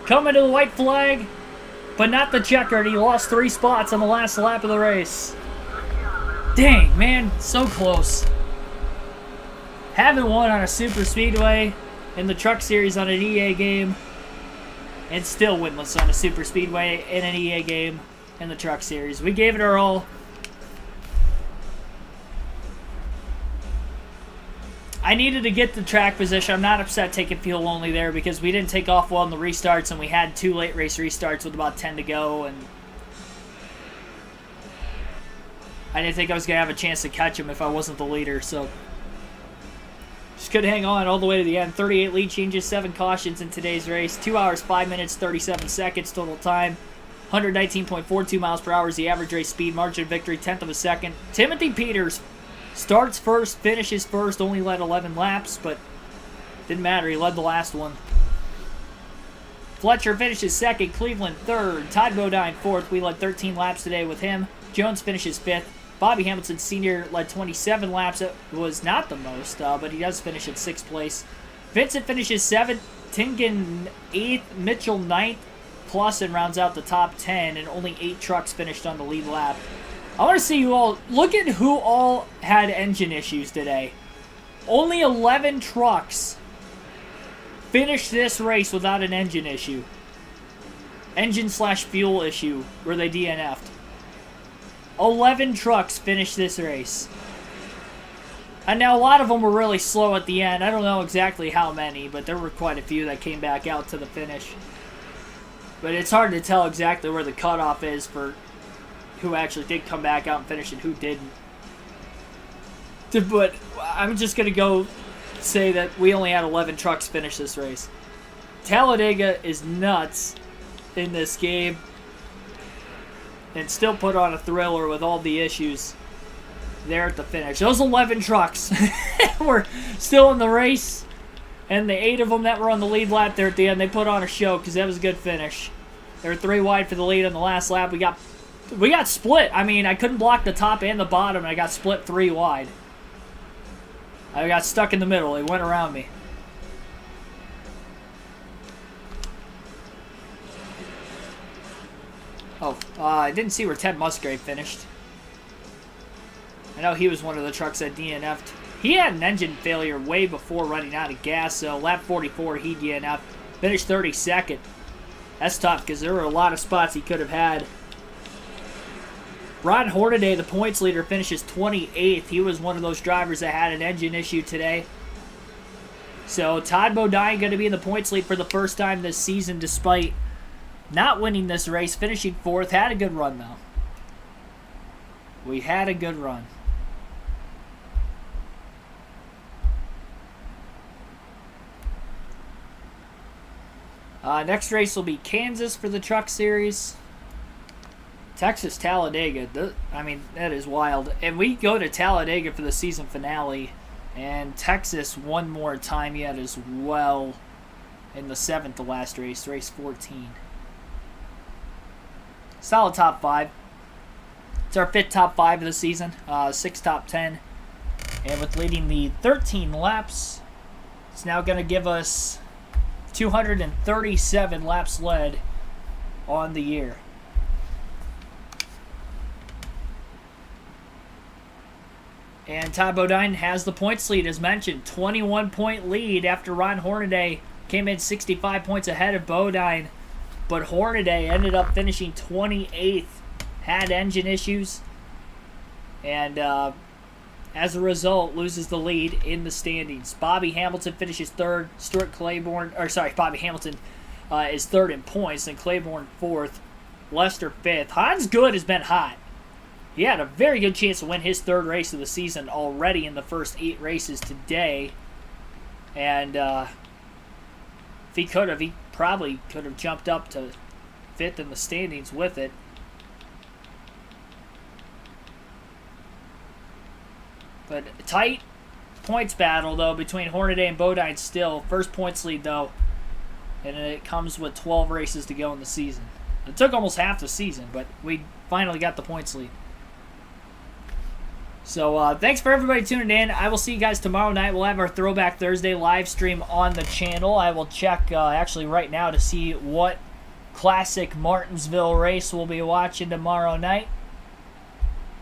[SPEAKER 1] Coming to the white flag. But not the checkered. He lost 3 spots on the last lap of the race. Dang, man. So close. Haven't won on a super speedway in the truck series on an EA game. And still winless on a super speedway in an EA game in the truck series. We gave it our all. I needed to get the track position. I'm not upset taking fuel only there because we didn't take off well in the restarts and we had 2 late race restarts with about 10 to go, and I didn't think I was going to have a chance to catch him if I wasn't the leader, so just could hang on all the way to the end. 38 lead changes, 7 cautions in today's race. 2 hours, 5 minutes, 37 seconds total time. 119.42 miles per hour is the average race speed. Margin of victory, 1/10 of a second. Timothy Peters starts first, finishes first, only led 11 laps, but didn't matter. He led the last one. Fletcher finishes second, Cleveland third, Todd Bodine fourth. We led 13 laps today with him. Jones finishes fifth. Bobby Hamilton Sr. led 27 laps. It was not the most, but he does finish at 6th place. Vincent finishes 7th, Tingen 8th, Mitchell 9th, plus and rounds out the top 10, and only 8 trucks finished on the lead lap. I want to see you all, look at who all had engine issues today. Only 11 trucks finished this race without an engine issue. Engine/fuel issue where they DNF'd. 11 trucks finished this race. And now a lot of them were really slow at the end. I don't know exactly how many, but there were quite a few that came back out to the finish. But it's hard to tell exactly where the cutoff is for who actually did come back out and finish and who didn't. But I'm just going to go say that we only had 11 trucks finish this race. Talladega is nuts in this game and still put on a thriller with all the issues there at the finish. Those 11 trucks were still in the race, and the 8 of them that were on the lead lap there at the end, they put on a show because that was a good finish. They were 3 wide for the lead on the last lap. We got split. I mean, I couldn't block the top and the bottom, and I got split 3 wide. I got stuck in the middle. They went around me. Oh, I didn't see where Ted Musgrave finished. I know he was one of the trucks that DNF'd. He had an engine failure way before running out of gas, so lap 44 he DNF'd. Finished 32nd. That's tough because there were a lot of spots he could have had. Ron Hornaday, the points leader, finishes 28th. He was one of those drivers that had an engine issue today. So Todd Bodine going to be in the points lead for the first time this season despite not winning this race, finishing 4th. Had a good run, though. We had a good run. Next race will be Kansas for the Truck Series. Texas Talladega, I mean, that is wild. And we go to Talladega for the season finale, and Texas one more time yet as well in the 7th to last race, race 14. Solid top 5. It's our 5th top 5 of the season, 6th top 10. And with leading the 13 laps, it's now going to give us 237 laps led on the year. And Todd Bodine has the points lead, as mentioned. 21-point lead after Ron Hornaday came in 65 points ahead of Bodine. But Hornaday ended up finishing 28th. Had engine issues. And as a result, loses the lead in the standings. Bobby Hamilton finishes 3rd. Bobby Hamilton is 3rd in points. And Claiborne 4th. Lester 5th. Hans Good has been hot. He had a very good chance to win his 3rd race of the season already in the first 8 races today. And if he could have, he probably could have jumped up to 5th in the standings with it. But a tight points battle, though, between Hornaday and Bodine still. First points lead, though. And it comes with 12 races to go in the season. It took almost half the season, but we finally got the points lead. So thanks for everybody tuning in. I will see you guys tomorrow night. We'll have our Throwback Thursday live stream on the channel. I will check actually right now to see what classic Martinsville race we'll be watching tomorrow night.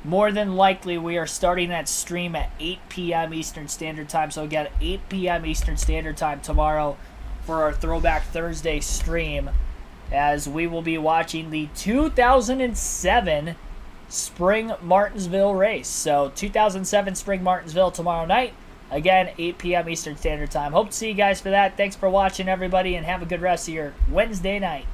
[SPEAKER 1] More than likely, we are starting that stream at 8 p.m. Eastern Standard Time. So again, 8 p.m. Eastern Standard Time tomorrow for our Throwback Thursday stream, as we will be watching the 2007 Spring Martinsville race. So 2007 Spring Martinsville tomorrow night. Again, 8 p.m. Eastern Standard Time. Hope to see you guys for that. Thanks for watching, everybody, and have a good rest of your Wednesday night.